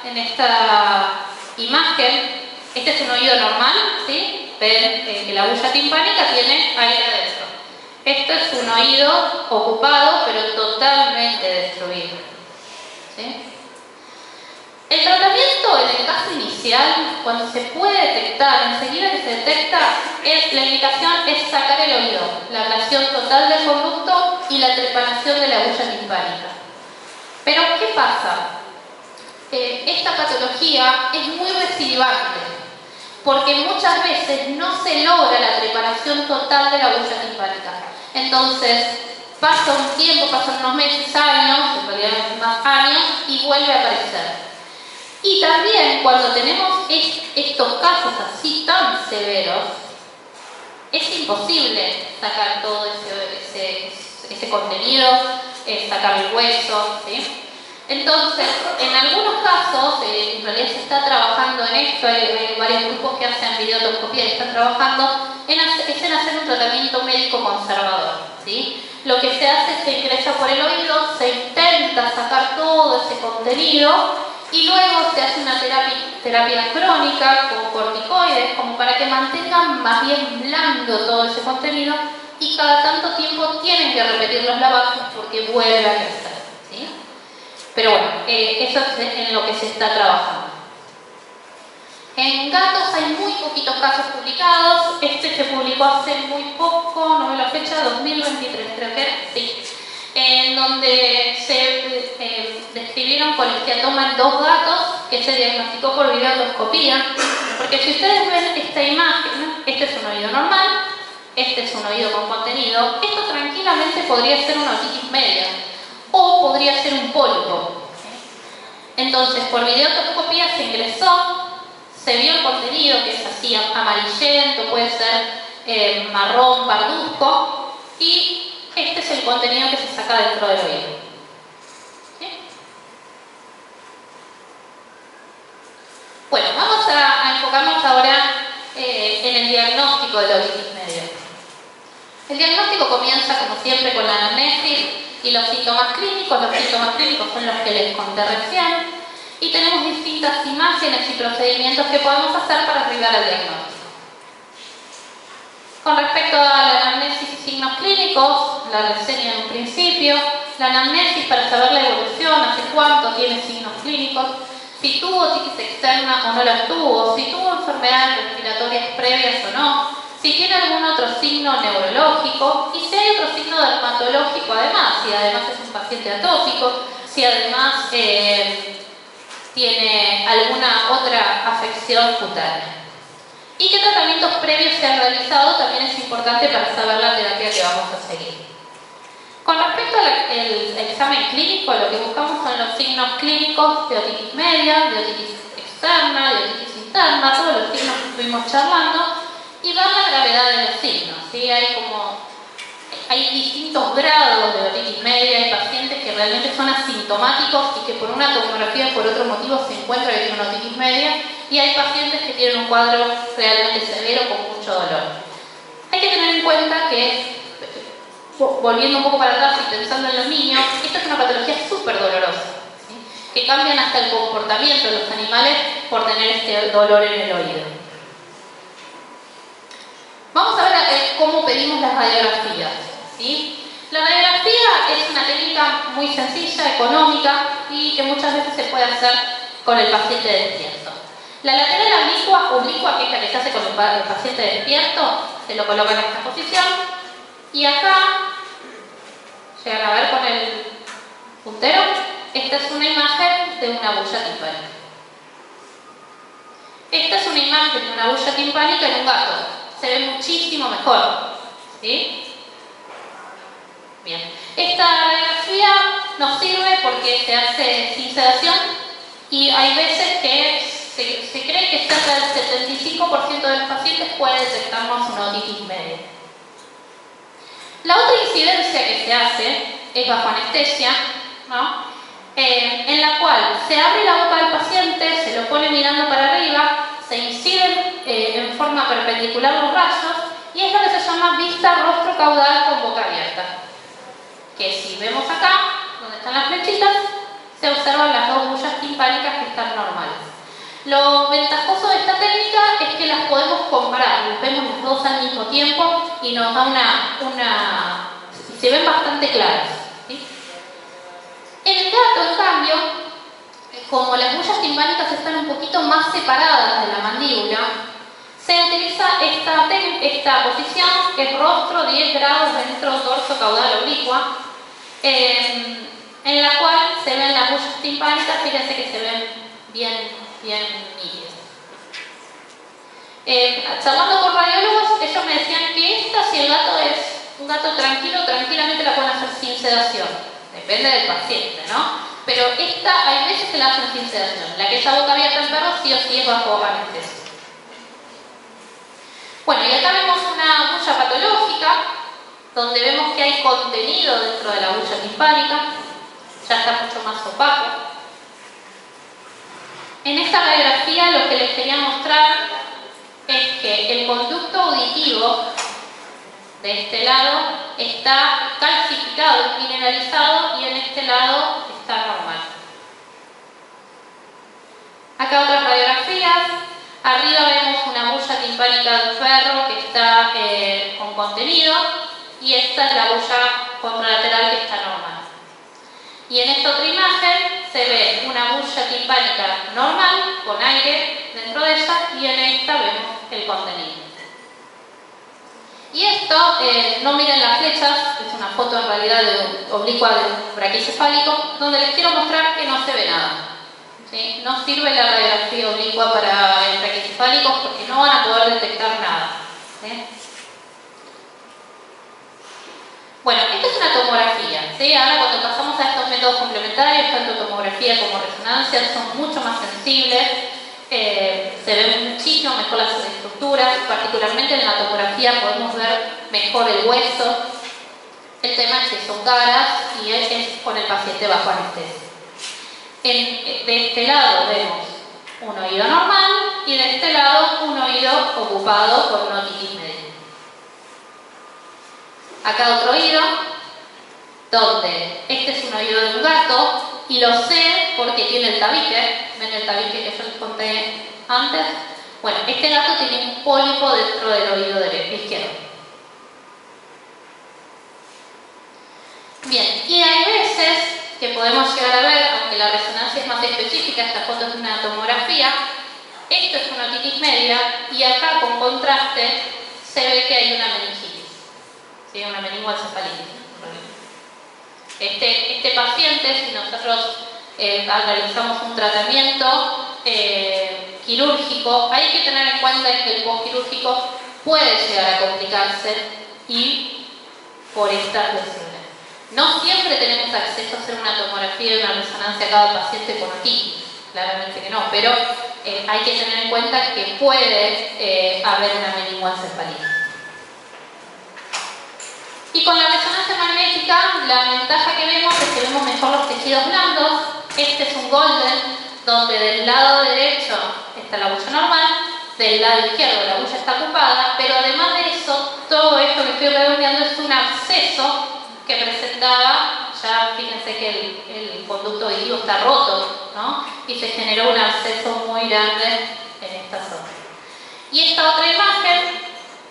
en esta imagen, este es un oído normal, ¿sí? Ven que la bulla timpánica tiene aire adentro. Esto es un oído ocupado, pero totalmente destruido, ¿sí? El tratamiento en el caso inicial, cuando se puede detectar, enseguida que se detecta, la indicación es sacar el oído, la ablación total del conducto y la trepanación de la bulla timpánica. Pero, ¿qué pasa? Esta patología es muy recidivante, porque muchas veces no se logra la trepanación total de la bulla timpánica. Entonces, pasa un tiempo, pasan unos meses, años, en realidad más años, y vuelve a aparecer. Y también cuando tenemos estos casos así tan severos, es imposible sacar todo ese contenido, sacar el hueso, ¿sí? Entonces, en algunos casos, en realidad se está trabajando en esto, hay varios grupos que hacen videotoscopía y están trabajando en hacer un tratamiento médico conservador, ¿sí? Lo que se hace es que ingresa por el oído, se intenta sacar todo ese contenido y luego se hace una terapia crónica con corticoides, como para que mantengan más bien blando todo ese contenido, y cada tanto tiempo tienen que repetir los lavajes porque vuelve a crecer, ¿sí? Pero bueno, eso es en lo que se está trabajando. En gatos hay muy poquitos casos publicados. Este se publicó hace muy poco, no me lo fecha, 2023 creo que era, sí. En donde se describieron colesteatoma en 2 gatos que se diagnosticó por videotoscopía. Porque si ustedes ven esta imagen, este es un oído normal, este es un oído con contenido, esto tranquilamente podría ser una otitis media o podría ser un pólipo. Entonces, por videotoscopía se ingresó, se vio el contenido, que es así amarillento, puede ser marrón, parduzco, y este es el contenido que se saca dentro del oído. ¿Sí? Bueno, vamos a enfocarnos ahora en el diagnóstico de la otitis media. El diagnóstico comienza, como siempre, con la anamnesis y los síntomas clínicos. Los síntomas clínicos son los que les conté recién. Y tenemos distintas imágenes y procedimientos que podemos hacer para arribar al diagnóstico. Con respecto a la anamnesis y signos clínicos, la reseña en un principio, la anamnesis para saber la evolución, hace cuánto tiene signos clínicos, si tuvo otitis externa o no la tuvo, si tuvo enfermedades respiratorias previas o no, si tiene algún otro signo neurológico y si hay otro signo dermatológico además, si además es un paciente atópico, si además tiene alguna otra afección cutánea. Y qué tratamientos previos se han realizado también es importante para saber la terapia que vamos a seguir. Con respecto al examen clínico, lo que buscamos son los signos clínicos de otitis media, de otitis externa, de otitis interna, todos los signos que estuvimos charlando, y ver la gravedad de los signos. ¿Sí? Hay distintos grados de otitis media, hay pacientes que realmente son asintomáticos y que por una tomografía o por otro motivo se encuentra que tienen una otitis media, y hay pacientes que tienen un cuadro realmente severo con mucho dolor. Hay que tener en cuenta que, volviendo un poco para atrás y pensando en los niños, esto es una patología súper dolorosa, ¿sí? Que cambian hasta el comportamiento de los animales por tener este dolor en el oído. Vamos a ver cómo pedimos las radiografías. ¿Sí? La radiografía es una técnica muy sencilla, económica y que muchas veces se puede hacer con el paciente despierto. La lateral oblicua, que es la que se hace con el paciente despierto, se lo coloca en esta posición y acá, llegan a ver con el puntero, esta es una imagen de una bulla timpánica. Esta es una imagen de una bulla timpánica en un gato. Se ve muchísimo mejor. ¿Sí? Bien. Esta radiografía nos sirve porque se hace sin sedación y hay veces que se cree que cerca del 75% de los pacientes puede detectarnos una otitis media. La otra incidencia que se hace es bajo anestesia, ¿no? En la cual se abre la boca del paciente, se lo pone mirando para arriba, se inciden en forma perpendicular los rayos y es lo que se llama vista rostro caudal con boca abierta. Que si vemos acá, donde están las flechitas, se observan las dos bullas timpánicas que están normales. Lo ventajoso de esta técnica es que las podemos comparar, las vemos las dos al mismo tiempo y nos da se ven bastante claras. ¿Sí? En el gato, en cambio, como las bullas timpánicas están un poquito más separadas de la mandíbula, se utiliza esta posición, que es rostro 10 grados dentro dorso caudal oblicua, en la cual se ven las bullas timpánicas, fíjense que se ven bien nítidas. Charlando con radiólogos, ellos me decían que si el gato es un gato tranquilo, tranquilamente la pueden hacer sin sedación. Depende del paciente, ¿no? Pero hay veces que la hacen sin sedación. La que está boca abierta en perro sí o sí es bajo anestesia. Bueno, y acá vemos una bulla patológica, donde vemos que hay contenido dentro de la bulla timpánica, ya está mucho más opaco. En esta radiografía lo que les quería mostrar es que el conducto auditivo de este lado está calcificado, mineralizado, y en este lado está normal. Acá otras radiografías. Arriba vemos una bulla timpánica del perro que está con contenido y esta es la bulla contralateral que está normal. Y en esta otra imagen se ve una bulla timpánica normal con aire dentro de ella y en esta vemos el contenido. Y esto, no miren las flechas, es una foto en realidad oblicua de un braquicefálico, donde les quiero mostrar que no se ve nada. ¿Sí? No sirve la radiografía oblicua para braquicefálicos porque no van a poder detectar nada. ¿Sí? Bueno, esta es una tomografía, ¿sí? Ahora cuando pasamos a estos métodos complementarios, tanto tomografía como resonancia, son mucho más sensibles, se ven muchísimo mejor las estructuras, particularmente en la tomografía podemos ver mejor el hueso. El tema es que son caras y es con el paciente bajo anestesia. De este lado vemos un oído normal y de este lado un oído ocupado por una otitis media. Acá otro oído, donde este es un oído de un gato y lo sé porque tiene el tabique. ¿Ven el tabique que yo les conté antes? Bueno, este gato tiene un pólipo dentro del oído izquierdo. Bien, y hay veces que podemos llegar a ver, aunque la resonancia es más específica, esta foto es una tomografía, esto es una otitis media y acá con contraste se ve que hay una meningitis, ¿sí? Una meningoencefalitis. Este paciente, si nosotros realizamos un tratamiento quirúrgico, hay que tener en cuenta que el postquirúrgico puede llegar a complicarse y por estas lesiones. No siempre tenemos acceso a hacer una tomografía y una resonancia a cada paciente con otitis, claramente que no, pero hay que tener en cuenta que puede haber una meningoencefalitis. Y con la resonancia magnética, la ventaja que vemos es que vemos mejor los tejidos blandos. Este es un golden, donde del lado derecho está la bulla normal, del lado izquierdo la bulla está ocupada, pero además de eso, todo esto que estoy redondeando es un absceso que presentaba, ya fíjense que el conducto auditivo está roto, ¿no? Y se generó un absceso muy grande en esta zona. Y esta otra imagen,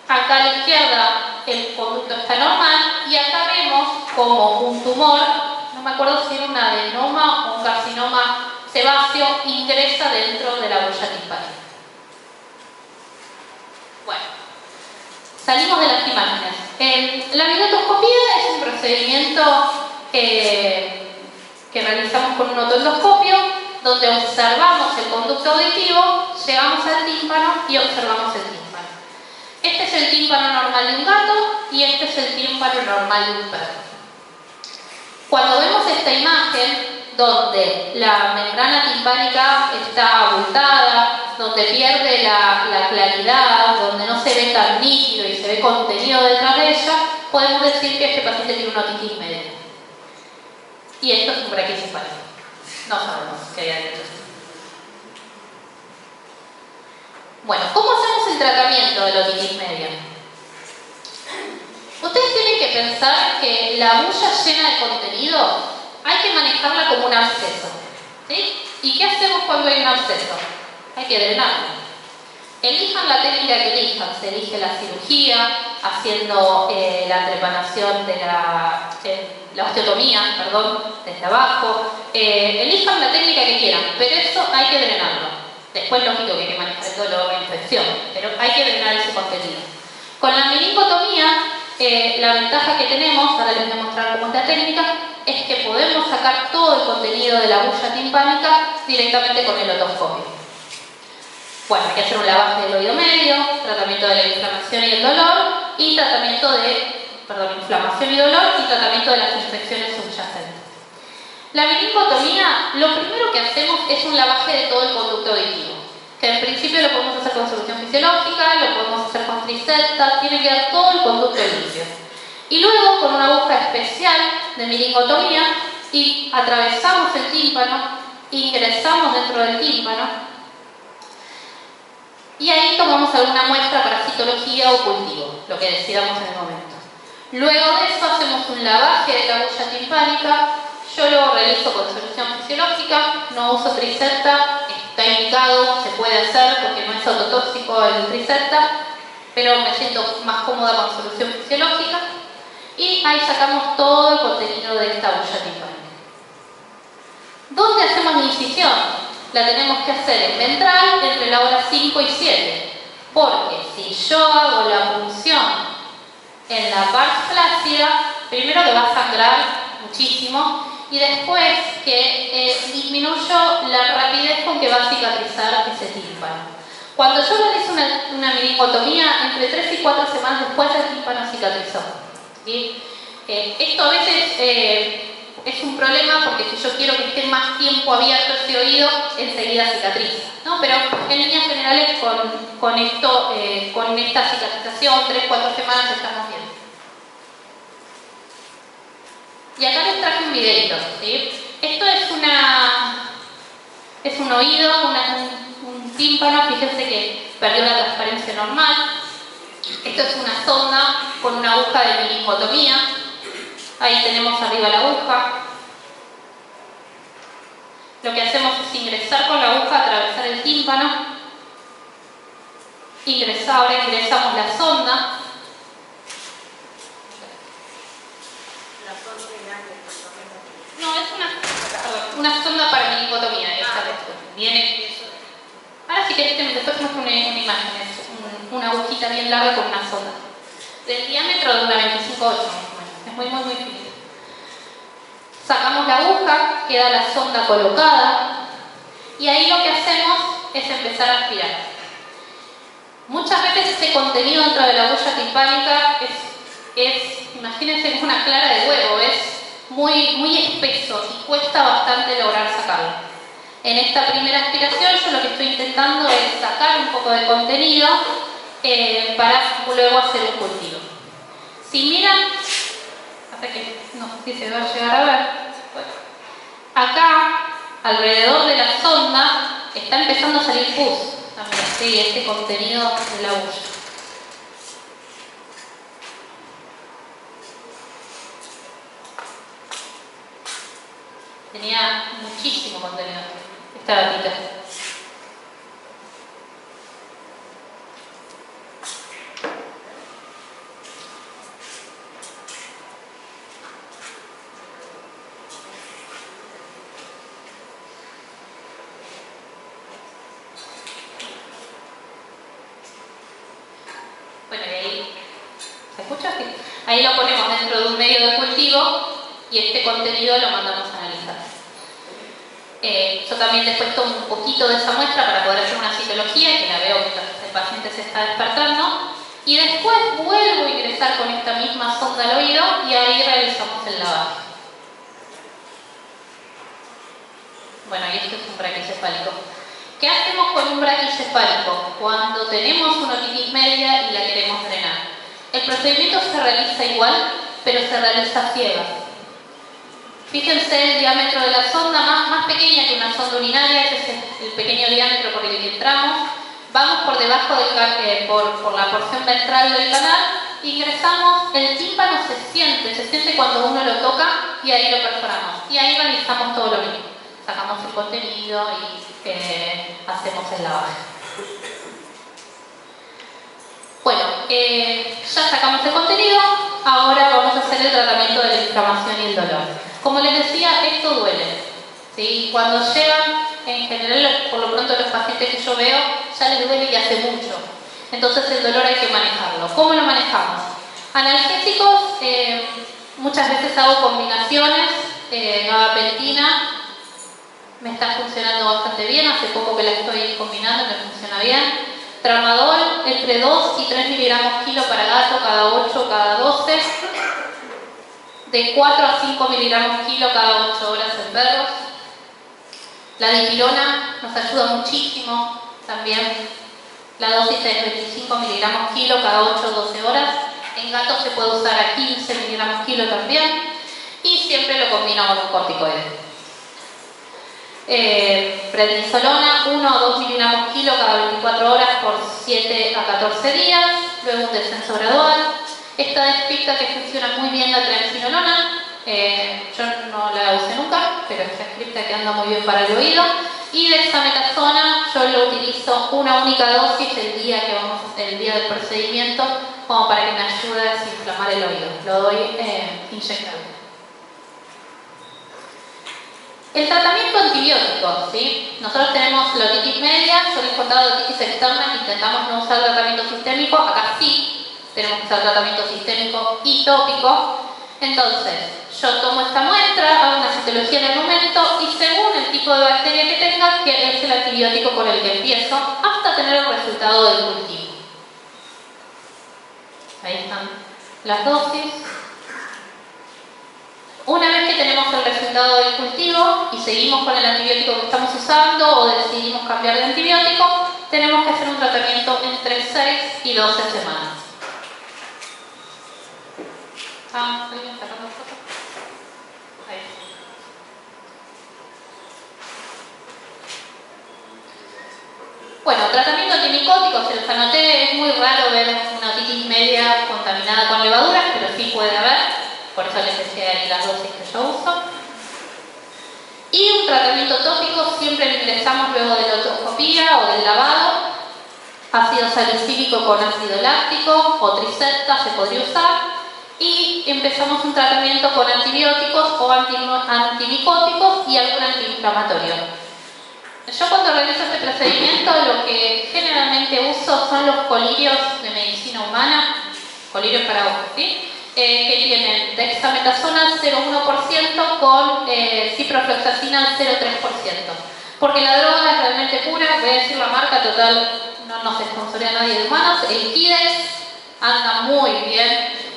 acá a la izquierda el conducto está normal y acá vemos como un tumor, no me acuerdo si era un adenoma o un carcinoma sebáceo, ingresa dentro de la boya timpánica. Bueno, salimos de las imágenes. La bigotoscopía es un procedimiento que realizamos con un otondoscopio, donde observamos el conducto auditivo, llegamos al tímpano y observamos el tímpano. Este es el tímpano normal de un gato y este es el tímpano normal de un perro. Cuando vemos esta imagen, donde la membrana timpánica está abultada, donde pierde la claridad, donde no se ve tan nítido y se ve contenido detrás de ella, podemos decir que este paciente tiene una otitis media. Y esto es un braquicefalia. No sabemos qué hay adentro. Bueno, ¿cómo hacemos el tratamiento de la otitis media? Ustedes tienen que pensar que la bulla llena de contenido hay que manejarla como un absceso, ¿sí? ¿Y qué hacemos cuando hay un absceso? Hay que drenarlo. Elijan la técnica que elijan. Se elige la cirugía, haciendo la trepanación de la osteotomía, perdón, desde abajo. Elijan la técnica que quieran, pero eso hay que drenarlo. Después, lógico que hay que manejar el dolor, la infección, pero hay que drenar ese contenido. Con la meningotomía, la ventaja que tenemos, ahora les voy a mostrar cómo es la técnica, es que podemos sacar todo el contenido de la bulla timpánica directamente con el otoscopio. Bueno, hay que hacer un lavaje del oído medio, tratamiento de la inflamación y el dolor, y tratamiento de, inflamación y dolor y tratamiento de las infecciones subyacentes. La meningotomía, lo primero que hacemos es un lavaje de todo el conducto auditivo, que en principio lo podemos hacer con solución fisiológica, lo podemos hacer con triceta, tiene que dar todo el conducto limpio. Y luego, con una aguja especial de meningotomía, y atravesamos el tímpano, ingresamos dentro del tímpano, y ahí tomamos alguna muestra para citología o cultivo, lo que decidamos en el momento. Luego de eso hacemos un lavaje de la bulla timpánica. Yo lo realizo con solución fisiológica, no uso triceta, está indicado, se puede hacer porque no es ototóxico el triceta, pero me siento más cómoda con solución fisiológica. Y ahí sacamos todo el contenido de esta bulla timpánica. ¿Dónde hacemos la incisión? La tenemos que hacer en ventral entre la hora 5 y 7. Porque si yo hago la punción en la parte flácida, primero que va a sangrar muchísimo y después que disminuyo la rapidez con que va a cicatrizar ese tímpano. Cuando yo realizo una meningotomía, entre 3 y 4 semanas después el tímpano cicatrizó. ¿Sí? Esto a veces es un problema porque si yo quiero que esté más tiempo abierto este oído, enseguida cicatriza, ¿no? Pero en líneas generales con esto, con esta cicatrización, 3-4 semanas estamos bien. Y acá les traje un videito, ¿sí? Esto es un oído, un tímpano, fíjense que perdió la transparencia normal. Esto es una sonda con una aguja de meningotomía. Ahí tenemos arriba la aguja. Lo que hacemos es ingresar con la aguja, atravesar el tímpano. Ahora ingresamos la sonda. No, es una sonda para meningotomía. Viene. Ahora si querés, después muestro una imagen. Es una agujita bien larga con una sonda. Del diámetro de una 25-8 más o menos. Es muy finita. Sacamos la aguja, queda la sonda colocada y ahí lo que hacemos es empezar a aspirar. Muchas veces ese contenido dentro de la huella timpánica imagínense que es una clara de huevo, es muy espeso y cuesta bastante lograr sacarlo. En esta primera aspiración yo lo que estoy intentando es sacar un poco de contenido para luego hacer un cultivo. Si miran, no sé si se va a llegar a ver, acá alrededor de la sonda está empezando a salir pus también, ¿sí? Este contenido de la huella. Tenía muchísimo contenido esta gatita. Bueno, y ahí, ¿se escucha? Sí. Ahí lo ponemos dentro de un medio de cultivo y este contenido lo mandamos a analizar. Yo también después tomo un poquito de esa muestra para poder hacer una citología, que la veo mientras el paciente se está despertando, y después vuelvo a ingresar con esta misma sonda al oído y ahí realizamos el lavaje. Bueno, y esto es un braquicefálico. ¿Qué hacemos con un braquicefálico cuando tenemos una otitis media y la queremos drenar? El procedimiento se realiza igual, pero se realiza ciega. Fíjense el diámetro de la sonda, más pequeña que una sonda urinaria, ese es el pequeño diámetro por el que entramos. Vamos por debajo por la porción ventral del canal, ingresamos, el tímpano se siente cuando uno lo toca y ahí lo perforamos. Y ahí realizamos todo lo mismo. Sacamos el contenido y hacemos el lavaje. Bueno, ya sacamos el contenido, ahora vamos a hacer el tratamiento de la inflamación y el dolor. Como les decía, esto duele, ¿sí? Cuando llegan, en general, por lo pronto los pacientes que yo veo, ya les duele y hace mucho. Entonces el dolor hay que manejarlo. ¿Cómo lo manejamos? Analgésicos, muchas veces hago combinaciones, gabapentina, me está funcionando bastante bien, hace poco que la estoy combinando, me funciona bien. Tramadol, entre 2 y 3 miligramos kilo para gato, cada 8, cada 12. De 4 a 5 miligramos kilo cada 8 horas en perros. La dipirona nos ayuda muchísimo también. La dosis es 25 miligramos kilo cada 8 o 12 horas. En gatos se puede usar a 15 miligramos kilo también. Y siempre lo combino con un corticoide. Prednisolona, 1 o 2 miligramos kilo cada 24 horas por 7 a 14 días. Luego un descenso gradual. Esta descripta que funciona muy bien la triamcinolona, yo no la usé nunca, pero esta descripta que anda muy bien para el oído. Y dexametasona, yo lo utilizo una única dosis el día del procedimiento, como para que me ayude a desinflamar el oído. Lo doy inyectable. El tratamiento antibiótico, ¿sí? Nosotros tenemos la otitis media, yo les contaba de otitis externa, intentamos no usar tratamiento sistémico, acá sí. Tenemos que usar tratamiento sistémico y tópico. Entonces, yo tomo esta muestra, hago una citología en el momento y según el tipo de bacteria que tenga, que es el antibiótico con el que empiezo, hasta tener el resultado del cultivo. Ahí están las dosis. Una vez que tenemos el resultado del cultivo y seguimos con el antibiótico que estamos usando o decidimos cambiar de antibiótico, tenemos que hacer un tratamiento entre 6 y 12 semanas. ¿Alguien sacando fotos? Ahí. Bueno, tratamiento antimicóticos, se los anoté. Es muy raro ver una otitis media contaminada con levaduras, pero sí puede haber, por eso les decía ahí las dosis que yo uso. Y un tratamiento tópico, siempre lo ingresamos luego de la otoscopía o del lavado. Ácido salicílico con ácido láctico o Tricepta se podría usar. Y empezamos un tratamiento con antibióticos o antimicóticos y algún antiinflamatorio. Yo cuando realizo este procedimiento lo que generalmente uso son los colirios de medicina humana, colirios para ojos, ¿sí? Que tienen dexametasona 0,1% con ciprofloxacina al 0,3%. Porque la droga es realmente pura, voy a decir la marca, total, no nos sponsorea nadie de humanos, el Kidex anda muy bien.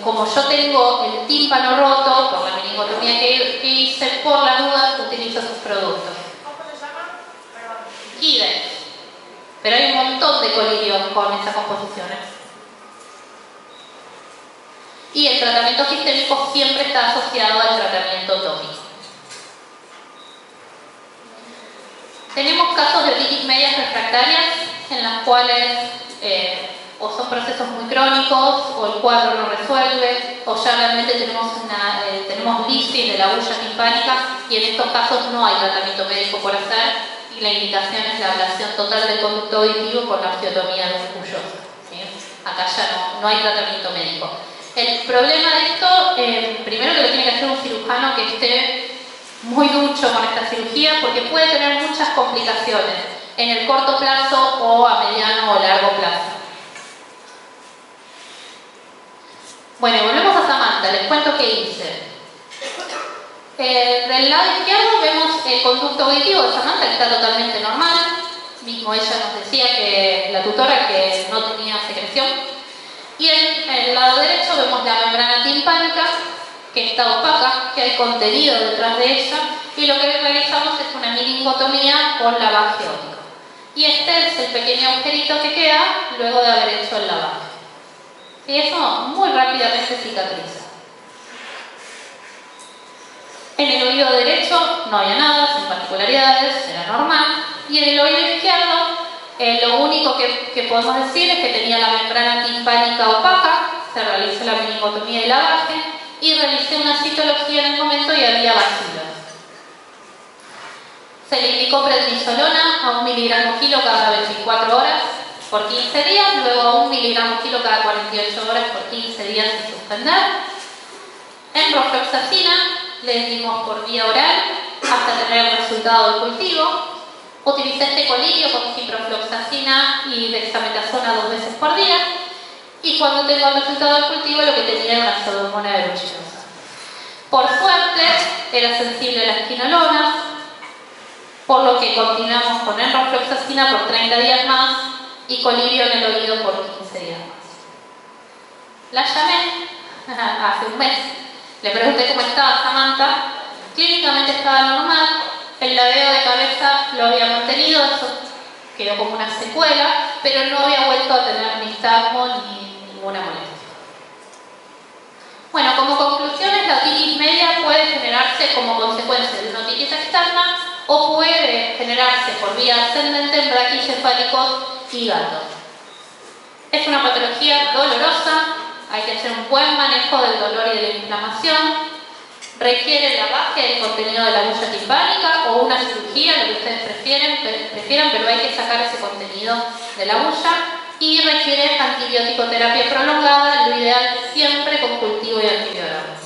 Como yo tengo el tímpano roto por la meningotomía que hice, por las dudas utilizo sus productos. ¿Cómo se llama? Kidex. Pero hay un montón de colirios con estas composiciones. Y el tratamiento sistémico siempre está asociado al tratamiento tópico. Tenemos casos de otitis medias refractarias en las cuales o son procesos muy crónicos, o el cuadro no resuelve, o ya realmente tenemos lisis de la bulla timpánica, y en estos casos no hay tratamiento médico por hacer, y la indicación es la ablación total del conducto auditivo con la osteotomía musculosa, ¿sí? Acá ya no hay tratamiento médico. El problema de esto, primero que lo tiene que hacer un cirujano que esté muy ducho con esta cirugía, porque puede tener muchas complicaciones en el corto plazo o a mediano o largo plazo. Bueno, volvemos a Samantha, les cuento qué hice. Del lado izquierdo vemos el conducto auditivo de Samantha, que está totalmente normal. Mismo ella nos decía que la tutora que no tenía secreción. Y en el lado derecho vemos la membrana timpánica, que está opaca, que hay contenido detrás de ella. Y lo que realizamos es una meningotomía con lavaje óptico. Y este es el pequeño agujerito que queda luego de haber hecho el lavaje. Y eso muy rápidamente cicatriza. En el oído derecho no había nada, sin particularidades, era normal. Y en el oído izquierdo, lo único que podemos decir es que tenía la membrana timpánica opaca, se realizó la meningotomía y lavaje, y realicé una citología en el momento y había vacilos. Se le indicó prednisolona a 1 miligramo kilo cada 24 horas. Por 15 días, luego a 1 miligramo kilo cada 48 horas por 15 días sin suspender. Enrofloxacina le dimos por vía oral hasta tener el resultado del cultivo. Utilicé este colirio con ciprofloxacina y dexametasona 2 veces por día. Y cuando tengo el resultado del cultivo, lo que tenía era una pseudomonas aeruginosa. Por suerte, era sensible a las quinolonas, por lo que continuamos con enrofloxacina por 30 días más y colirio en el oído por 15 días más. La llamé hace un mes, le pregunté cómo estaba Samantha, clínicamente estaba normal, el laveo de cabeza lo había mantenido, eso quedó como una secuela, pero no había vuelto a tener ni nistagmo ni ninguna molestia. Bueno, como conclusiones, la otitis media puede generarse como consecuencia de una otitis externa o puede generarse por vía ascendente en braquicefálicos y gatos. Es una patología dolorosa, hay que hacer un buen manejo del dolor y de la inflamación, requiere lavaje del contenido de la bulla timpánica o una cirugía, lo que ustedes prefieran, pero hay que sacar ese contenido de la bulla, y requiere antibiótico terapia prolongada, lo ideal siempre con cultivo y antibióticos.